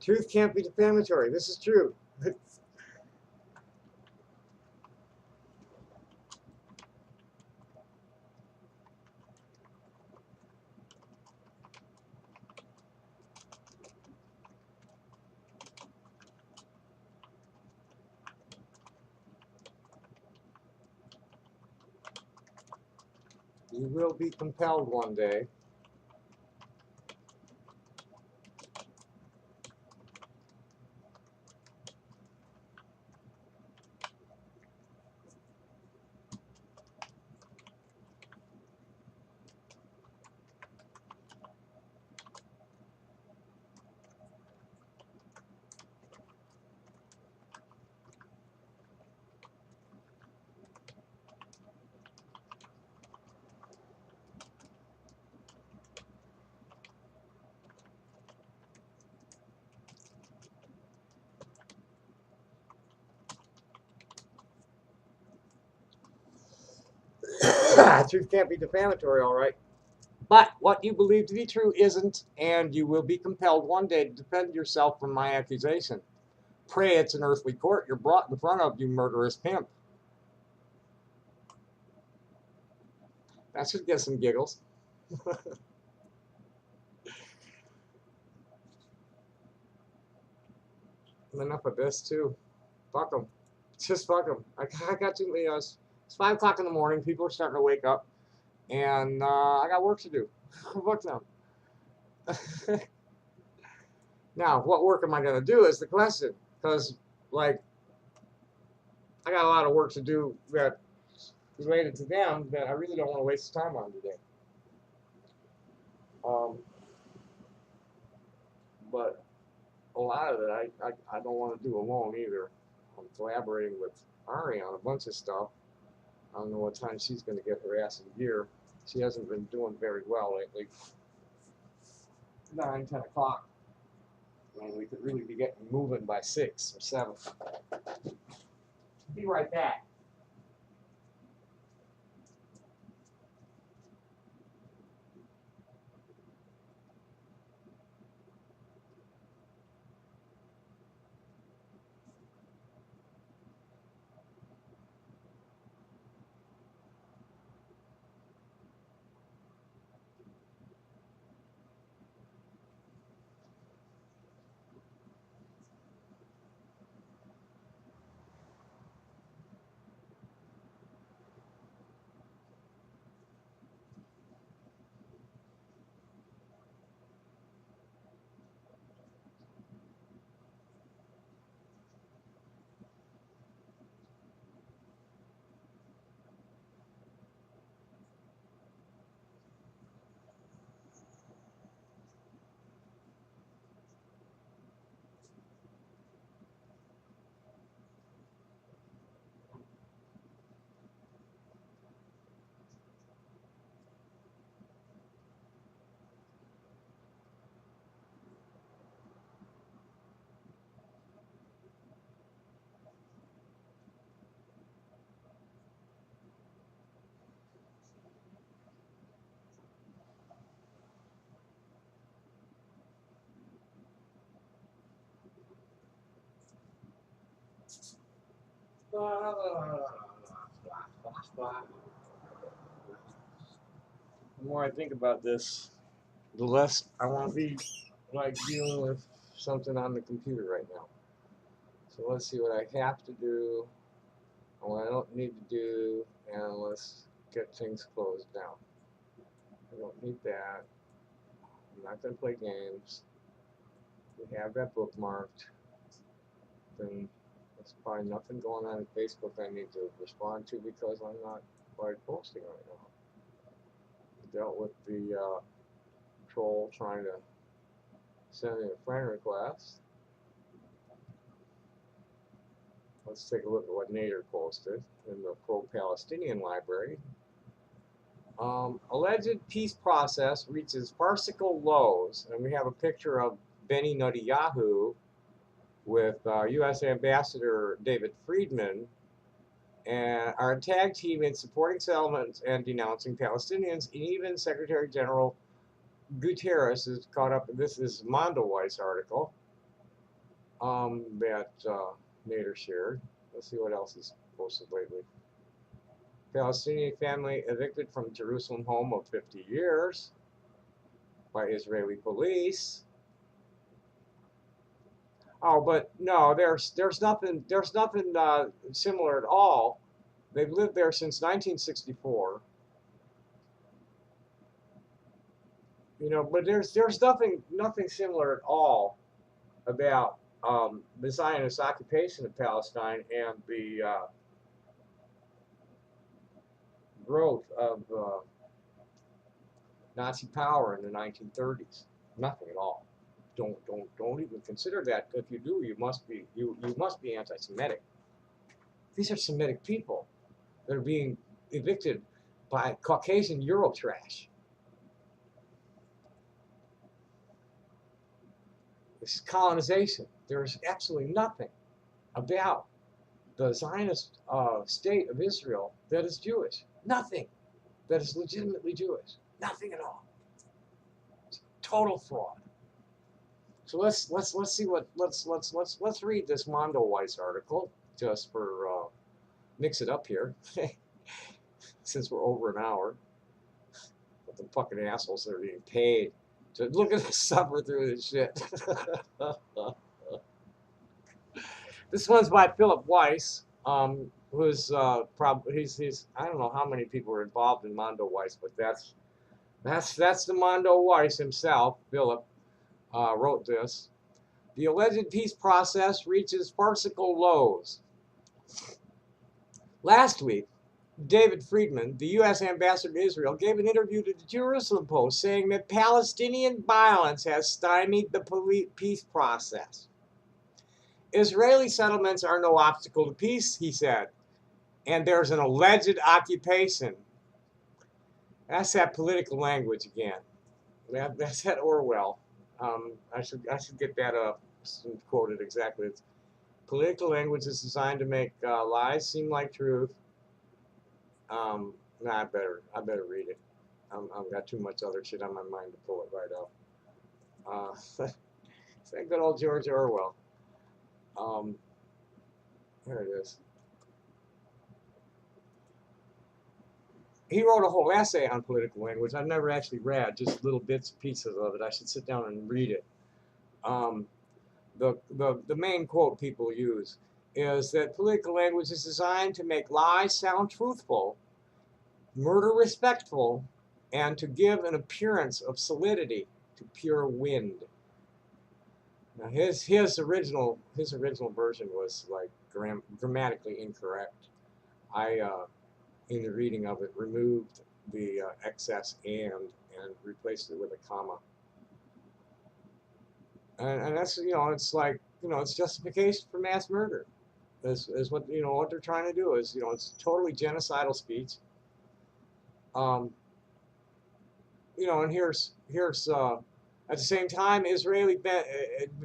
Truth can't be defamatory. This is true. You will be compelled one day. Truth can't be defamatory, all right. But what you believe to be true isn't, and you will be compelled one day to defend yourself from my accusation. Pray it's an earthly court you're brought in front of, you murderous pimp. That should get some giggles. Enough of this, too. Fuck them. Just fuck them. I got to, it's 5 o'clock in the morning. People are starting to wake up. And I got work to do. Fuck them. Now, what work am I going to do is the question. Because, like, I got a lot of work to do that related to them that I really don't want to waste time on today. But a lot of it I don't want to do alone either. I'm collaborating with Ari on a bunch of stuff. I don't know what time she's going to get her ass in gear. She hasn't been doing very well lately. 9, 10 o'clock. I mean, we could really be getting moving by 6 or 7. Be right back. The more I think about this, the less I want to be like dealing with something on the computer right now. So let's see what I have to do and what I don't need to do, and let's get things closed down. I don't need that. I'm not going to play games. We have that bookmarked. Then there's probably nothing going on in Facebook I need to respond to because I'm not quite posting right now. I dealt with the troll trying to send me a friend request. Let's take a look at what Nader posted in the pro-Palestinian library. Alleged peace process reaches farcical lows, and we have a picture of Benny Netanyahu with U.S. Ambassador David Friedman, and our tag team in supporting settlements and denouncing Palestinians. And even Secretary General Guterres is caught up. This is Mondoweiss article that Nader shared. Let's see what else he's posted lately. Palestinian family evicted from Jerusalem home of 50 years by Israeli police. Oh, but no, there's nothing similar at all. They've lived there since 1964. You know, but there's nothing similar at all about the Zionist occupation of Palestine and the growth of Nazi power in the 1930s. Nothing at all. Don't even consider that. If you do, you must be anti-Semitic. These are Semitic people that are being evicted by Caucasian Eurotrash. This is colonization. There's absolutely nothing about the Zionist state of Israel that is Jewish. Nothing that is legitimately Jewish. Nothing at all. It's total fraud. So let's see what let's read this Mondoweiss article just for mix it up here since we're over an hour. But the fucking assholes that are being paid to look at us suffer through this shit. This one's by Philip Weiss, who's he's I don't know how many people are involved in Mondoweiss, but that's the Mondoweiss himself. Philip wrote this. The alleged peace process reaches farcical lows. Last week, David Friedman, the U.S. ambassador to Israel, gave an interview to the Jerusalem Post saying that Palestinian violence has stymied the peace process. Israeli settlements are no obstacle to peace, he said, and there's an alleged occupation. That's that political language again. That's that Orwell. I should get that up and quote it exactly. It's, political language is designed to make lies seem like truth. Nah, I better read it. I've got too much other shit on my mind to pull it right up. It's that good old George Orwell. There it is. He wrote a whole essay on political language. I've never actually read, just little bits and pieces of it. I should sit down and read it. The main quote people use is that political language is designed to make lies sound truthful, murder respectful, and to give an appearance of solidity to pure wind. Now his original version was like grammatically incorrect. I in the reading of it removed the excess and replaced it with a comma. And that's, you know, it's like, you know, it's justification for mass murder. Is what, you know, what they're trying to do is, you know, it's totally genocidal speech. You know, and here's at the same time, Israeli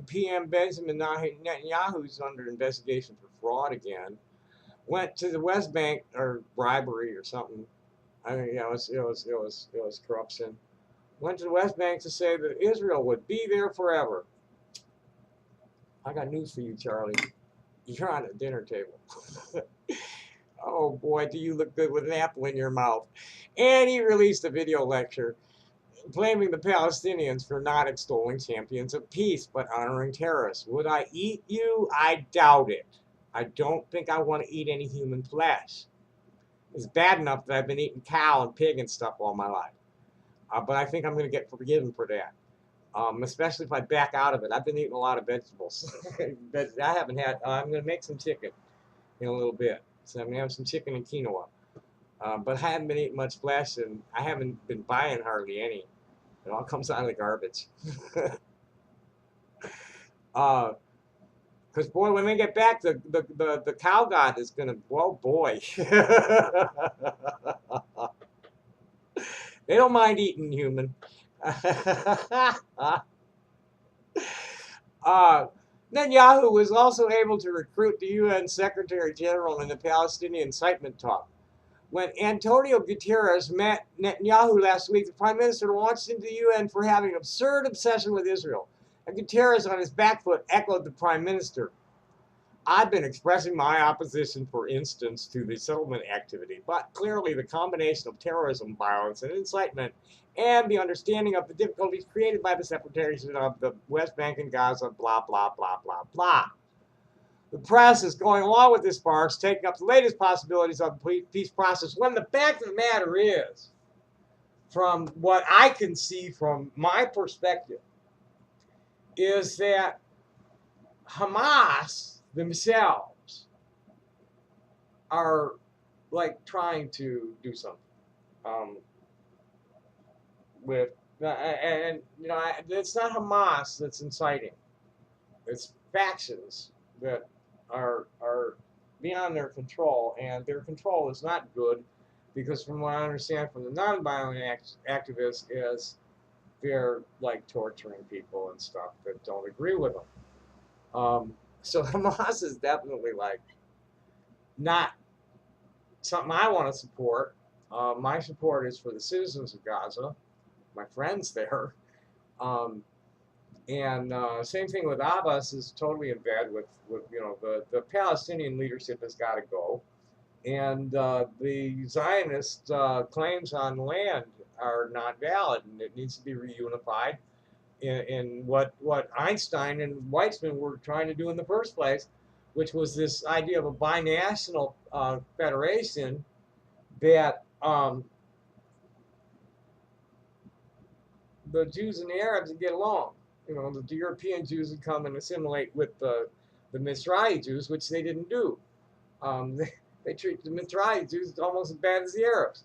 PM Benjamin Netanyahu, who's under investigation for fraud again, went to the West Bank, or bribery or something. I think, yeah, it was corruption. Went to the West Bank to say that Israel would be there forever. I got news for you, Charlie. You're on a dinner table. Oh boy, do you look good with an apple in your mouth. And he released a video lecture blaming the Palestinians for not extolling champions of peace but honoring terrorists. Would I eat you? I doubt it. I don't think I want to eat any human flesh. It's bad enough that I've been eating cow and pig and stuff all my life. But I think I'm going to get forgiven for that. Especially if I back out of it. I've been eating a lot of vegetables. But I haven't had, I'm going to make some chicken in a little bit. So I'm going to have some chicken and quinoa. But I haven't been eating much flesh, and I haven't been buying hardly any. It all comes out of the garbage. Because, boy, when they get back, the cow god is going to, well, boy. They don't mind eating human. Netanyahu was also able to recruit the UN Secretary General in the Palestinian incitement talk. When Antonio Guterres met Netanyahu last week, the Prime Minister launched into the UN for having an absurd obsession with Israel. And Guterres, on his back foot, echoed the Prime Minister. I've been expressing my opposition, for instance, to the settlement activity, but clearly the combination of terrorism, violence, and incitement, and the understanding of the difficulties created by the separation of the West Bank and Gaza, blah, blah, blah, blah, blah. The press is going along with this farce, taking up the latest possibilities of the peace process, when the fact of the matter is, from what I can see from my perspective, is that Hamas themselves are like trying to do something with, and you know, it's not Hamas that's inciting. It's factions that are beyond their control, and their control is not good, because from what I understand from the nonviolent activists is they're like torturing people and stuff that don't agree with them. So Hamas is definitely like not something I want to support. My support is for the citizens of Gaza, my friends there. Um, and same thing with Abbas is totally in bed with you know, the Palestinian leadership has got to go. And the Zionist claims on land are not valid, and it needs to be reunified in what Einstein and Weizmann were trying to do in the first place, which was this idea of a binational federation that the Jews and the Arabs would get along. You know, the European Jews would come and assimilate with the Mizrahi Jews, which they didn't do. They treat the Mizrahi Jews almost as bad as the Arabs.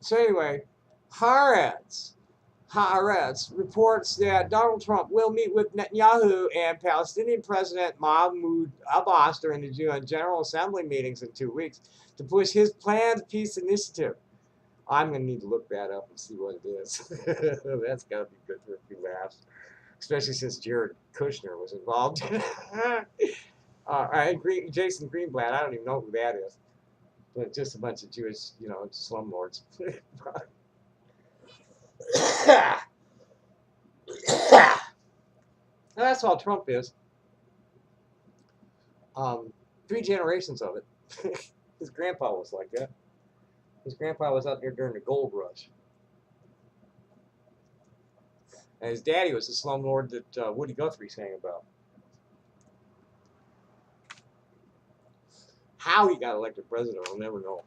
So anyway, Haaretz reports that Donald Trump will meet with Netanyahu and Palestinian President Mahmoud Abbas during the UN General Assembly meetings in 2 weeks to push his planned peace initiative. I'm going to need to look that up and see what it is. That's got to be good for a few laughs, especially since Jared Kushner was involved. Jason Greenblatt, I don't even know who that is, but just a bunch of Jewish, you know, slumlords. That's all Trump is. 3 generations of it. His grandpa was like that. His grandpa was out there during the gold rush. And his daddy was the slumlord that Woody Guthrie sang about. How he got elected president, I'll never know.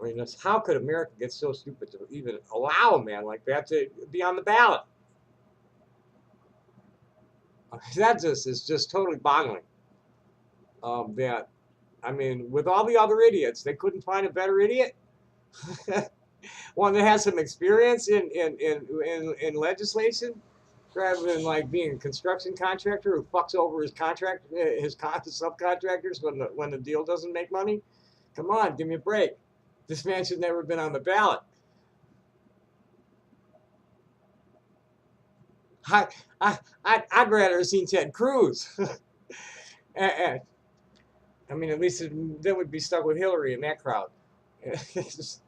I mean, how could America get so stupid to even allow a man like that to be on the ballot? That just is just totally boggling. That, I mean, with all the other idiots, they couldn't find a better idiot. One that has some experience in legislation, rather than like being a construction contractor who fucks over his subcontractors when the deal doesn't make money. Come on, give me a break. This man should never have been on the ballot. I'd rather have seen Ted Cruz. I mean, at least then we'd be stuck with Hillary in that crowd. Just,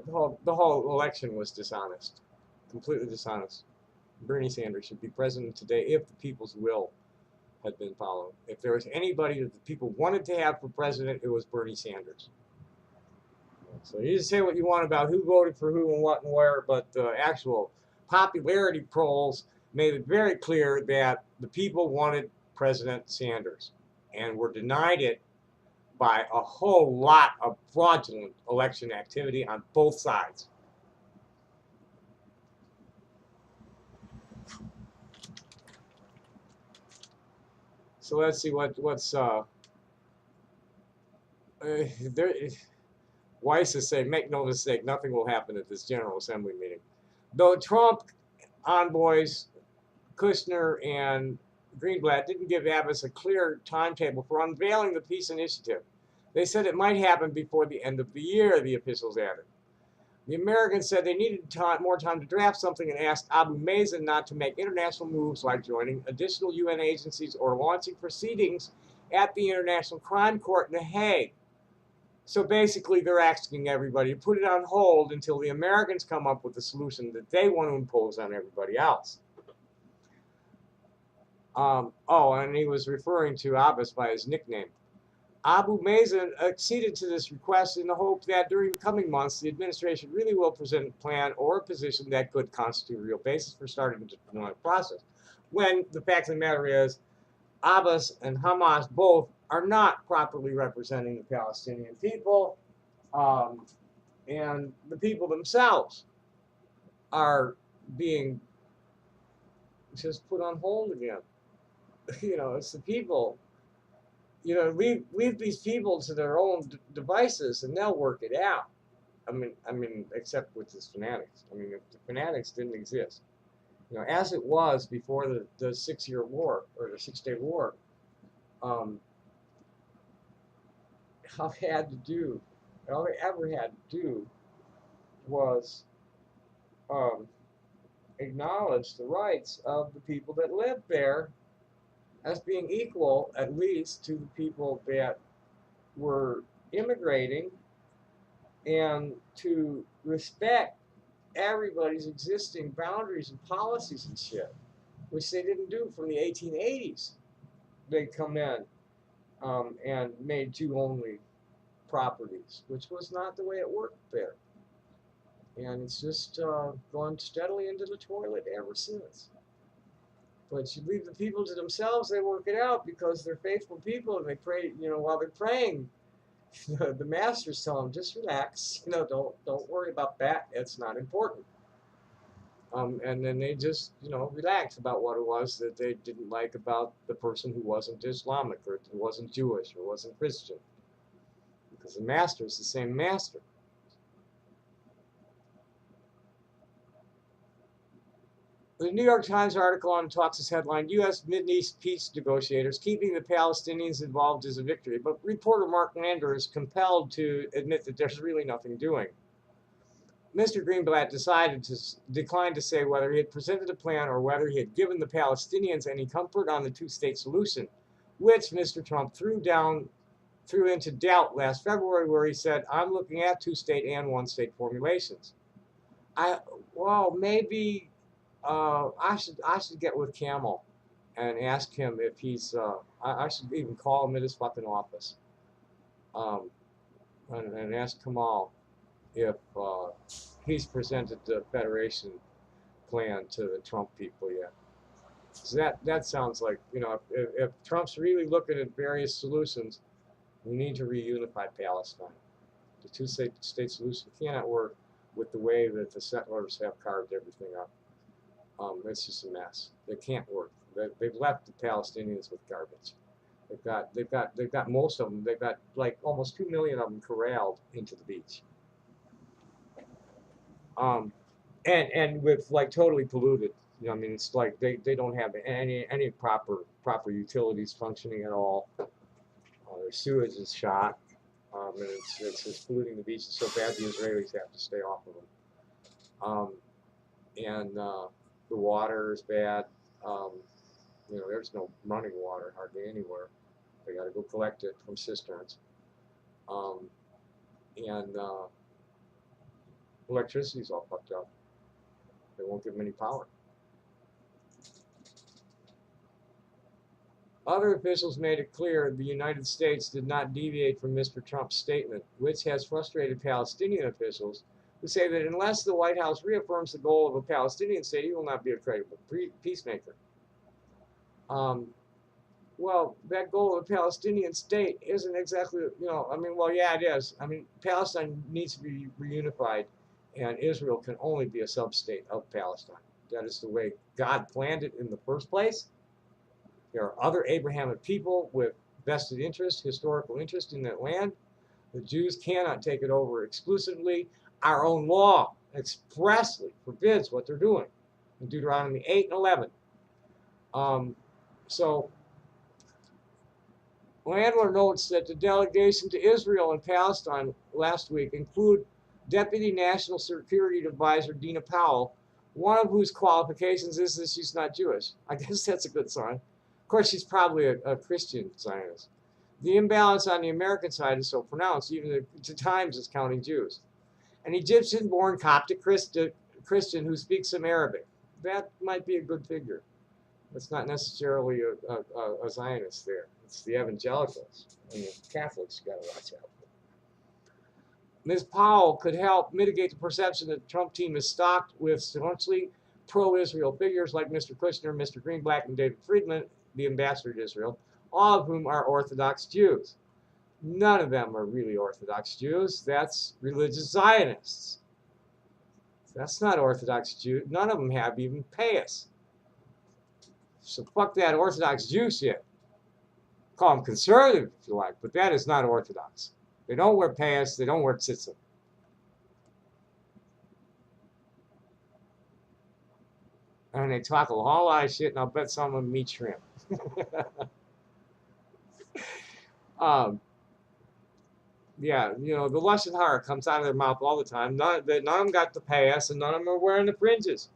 the whole election was dishonest, completely dishonest. Bernie Sanders should be president today if the people's will had been followed. If there was anybody that the people wanted to have for president, it was Bernie Sanders. So you just say what you want about who voted for who and what and where, but the actual popularity polls made it very clear that the people wanted President Sanders and were denied it by a whole lot of fraudulent election activity on both sides. So let's see what's there. Weiss is saying, make no mistake, nothing will happen at this General Assembly meeting. Though Trump envoys Kushner and Greenblatt didn't give Abbas a clear timetable for unveiling the peace initiative. They said it might happen before the end of the year, the officials added. The Americans said they needed more time to draft something and asked Abu Mazen not to make international moves like joining additional UN agencies or launching proceedings at the International Crime Court in The Hague. So basically, they're asking everybody to put it on hold until the Americans come up with a solution that they want to impose on everybody else. And he was referring to Abbas by his nickname. Abu Mazen acceded to this request in the hope that during the coming months, the administration really will present a plan or a position that could constitute a real basis for starting the diplomatic process. When the fact of the matter is, Abbas and Hamas both are not properly representing the Palestinian people, and the people themselves are being just put on hold again. It's the people. Leave these people to their own devices, and they'll work it out. I mean, except with these fanatics. I mean, if the fanatics didn't exist, as it was before the 6-year war or the 6-day war, all they ever had to do was acknowledge the rights of the people that lived there as being equal, at least, to the people that were immigrating, and to respect everybody's existing boundaries and policies and shit, which they didn't do from the 1880s. They come in and made Jew only properties, which was not the way it worked there. And it's just gone steadily into the toilet ever since. But you leave the people to themselves, they work it out because they're faithful people, and they pray, while they're praying, the masters tell them, just relax, don't worry about that, it's not important. And then they just, relax about what it was that they didn't like about the person who wasn't Islamic or who wasn't Jewish or wasn't Christian. Because the master is the same master. The New York Times article on talks is headlined, U.S. Mideast peace negotiators keeping the Palestinians involved is a victory. But reporter Mark Lander is compelled to admit that there's really nothing doing. Mr. Greenblatt declined to say whether he had presented a plan or whether he had given the Palestinians any comfort on the two-state solution, which Mr. Trump threw into doubt last February, where he said, I'm looking at two-state and one-state formulations. Maybe I should get with Camel and ask him if he's, I should even call him at his fucking office and ask Kamal if he's presented the Federation plan to the Trump people yet. So that sounds like, if Trump's really looking at various solutions, we need to reunify Palestine. The two-state solution cannot work with the way that the settlers have carved everything up. It's just a mess. They can't work. They've left the Palestinians with garbage. They've got most of them. They've got like almost 2 million of them corralled into the beach. And with like totally polluted. It's like they don't have any proper utilities functioning at all. Their sewage is shot, and it's just polluting the beaches so bad the Israelis have to stay off of them. And the water is bad. There's no running water hardly anywhere. They got to go collect it from cisterns. And electricity's all fucked up. They won't give them any power. Other officials made it clear the United States did not deviate from Mr. Trump's statement, which has frustrated Palestinian officials who say that unless the White House reaffirms the goal of a Palestinian state, he will not be a credible peacemaker. Um, well, that goal of a Palestinian state isn't exactly, I mean, well, yeah, it is. I mean, Palestine needs to be reunified, and Israel can only be a sub-state of Palestine. That is the way God planned it in the first place. There are other Abrahamic people with vested interest, historical interest in that land. The Jews cannot take it over exclusively. Our own law expressly forbids what they're doing in Deuteronomy 8 and 11. So Landler notes that the delegation to Israel and Palestine last week include Deputy National Security Advisor Dina Powell, one of whose qualifications is that she's not Jewish. I guess that's a good sign. Of course, she's probably a Christian Zionist. The imbalance on the American side is so pronounced, even at times it's counting Jews. An Egyptian-born Coptic Christian who speaks some Arabic. That might be a good figure. It's not necessarily a Zionist there. It's the evangelicals and the Catholics you got to watch out for. Ms. Powell could help mitigate the perception that the Trump team is stocked with staunchly pro-Israel figures like Mr. Kushner, Mr. Greenblatt, and David Friedman, the ambassador to Israel, all of whom are Orthodox Jews. None of them are really Orthodox Jews. That's religious Zionists. That's not Orthodox Jews. None of them have even payas. So fuck that Orthodox Jew shit. Call them conservative if you like, but that is not Orthodox. They don't wear payas. They don't wear tzitzit. And they talk a whole lot of shit, and I'll bet some of them eat shrimp. Yeah, the Lashon Hara comes out of their mouth all the time. None of them got the payas, and none of them are wearing the fringes.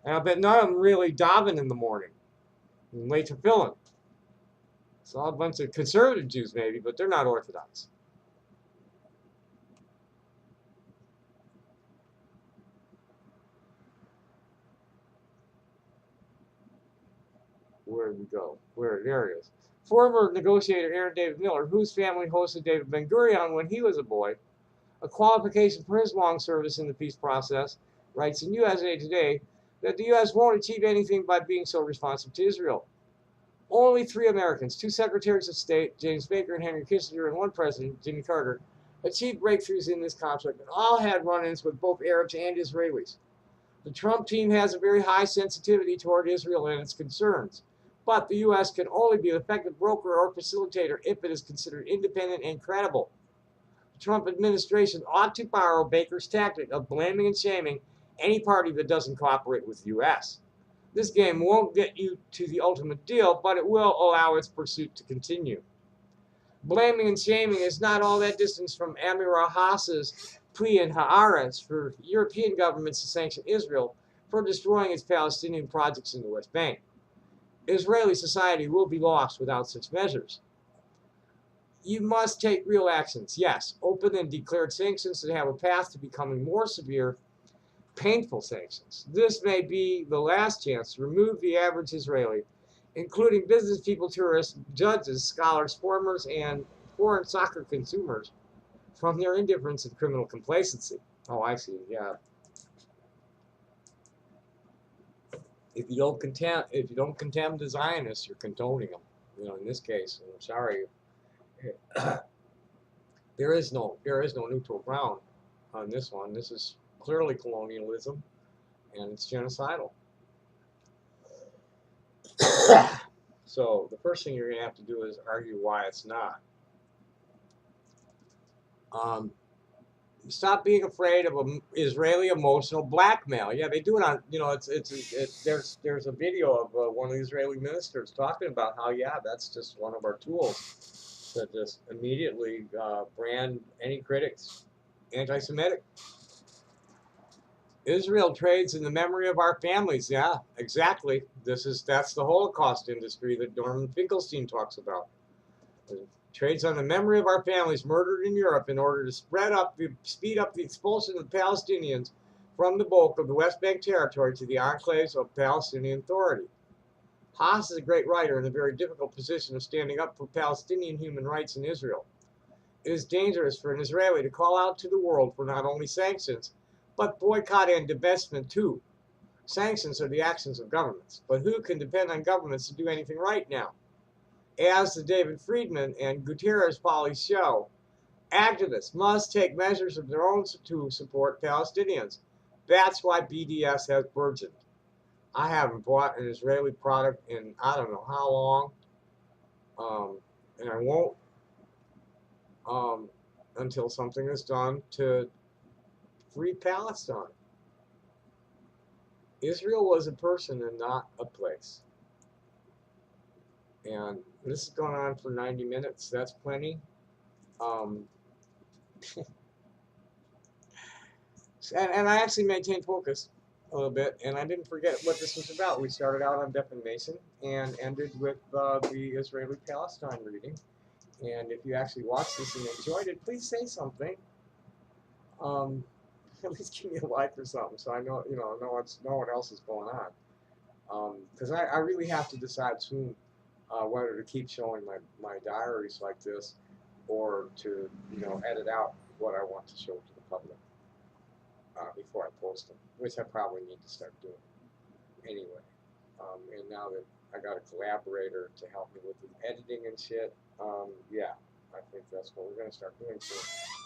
And I bet none of them really daven in the morning and late to filling. It's all a bunch of conservative Jews, maybe, but they're not Orthodox. Where did we go? There it is. Former negotiator Aaron David Miller, whose family hosted David Ben-Gurion when he was a boy, a qualification for his long service in the peace process, writes in USA Today that the U.S. won't achieve anything by being so responsive to Israel. Only 3 Americans, 2 secretaries of state, James Baker and Henry Kissinger, and 1 president, Jimmy Carter, achieved breakthroughs in this conflict and all had run-ins with both Arabs and Israelis. The Trump team has a very high sensitivity toward Israel and its concerns, but the U.S. can only be an effective broker or facilitator if it is considered independent and credible. The Trump administration ought to borrow Baker's tactic of blaming and shaming any party that doesn't cooperate with the U.S. This game won't get you to the ultimate deal, but it will allow its pursuit to continue. Blaming and shaming is not all that distance from Amir al-Hass's plea in Haaretz for European governments to sanction Israel for destroying its Palestinian projects in the West Bank. Israeli society will be lost without such measures. You must take real actions, yes, open and declared sanctions that have a path to becoming more severe, painful sanctions. This may be the last chance to remove the average Israeli, including business people, tourists, judges, scholars, farmers, and foreign soccer consumers, from their indifference and criminal complacency. Oh, I see. Yeah. If you don't condemn the Zionists, you're condoning them. In this case, I'm sorry. There is no neutral ground on this one. This is clearly colonialism, and it's genocidal. So the first thing you're going to have to do is argue why it's not. Stop being afraid of Israeli emotional blackmail. Yeah, they do it on. There's a video of one of the Israeli ministers talking about how that's just one of our tools to just immediately brand any critics anti-Semitic. Israel trades in the memory of our families. Yeah, exactly. That's the Holocaust industry that Norman Finkelstein talks about. It trades on the memory of our families murdered in Europe in order to speed up the expulsion of Palestinians from the bulk of the West Bank territory to the enclaves of Palestinian Authority. Haas is a great writer in the very difficult position of standing up for Palestinian human rights in Israel. It is dangerous for an Israeli to call out to the world for not only sanctions, but boycott and divestment too. Sanctions are the actions of governments, but who can depend on governments to do anything right now? As the David Friedman and Guterres polls show, activists must take measures of their own to support Palestinians. That's why BDS has burgeoned. I haven't bought an Israeli product in I don't know how long, and I won't um, until something is done to free Palestine. Israel was a person and not a place. And this is going on for 90 minutes. That's plenty. Um, and I actually maintained focus a little bit, and I didn't forget what this was about. We started out on defamation and ended with the Israeli-Palestine reading. And if you actually watched this and enjoyed it, please say something. Um, at least give me a like or something, so I know know what else is going on. Because I really have to decide soon whether to keep showing my diaries like this, or to edit out what I want to show to the public before I post them, which I probably need to start doing anyway. And now that I got a collaborator to help me with the editing and shit, yeah, I think that's what we're gonna start doing soon.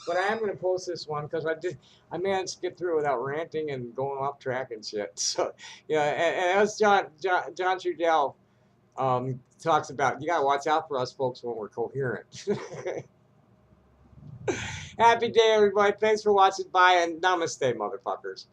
But I am gonna post this one because I managed to get through without ranting and going off track and shit. So yeah, and as John Trudell talks about, you gotta watch out for us folks when we're coherent. Happy day, everybody. Thanks for watching. Bye, and namaste, motherfuckers.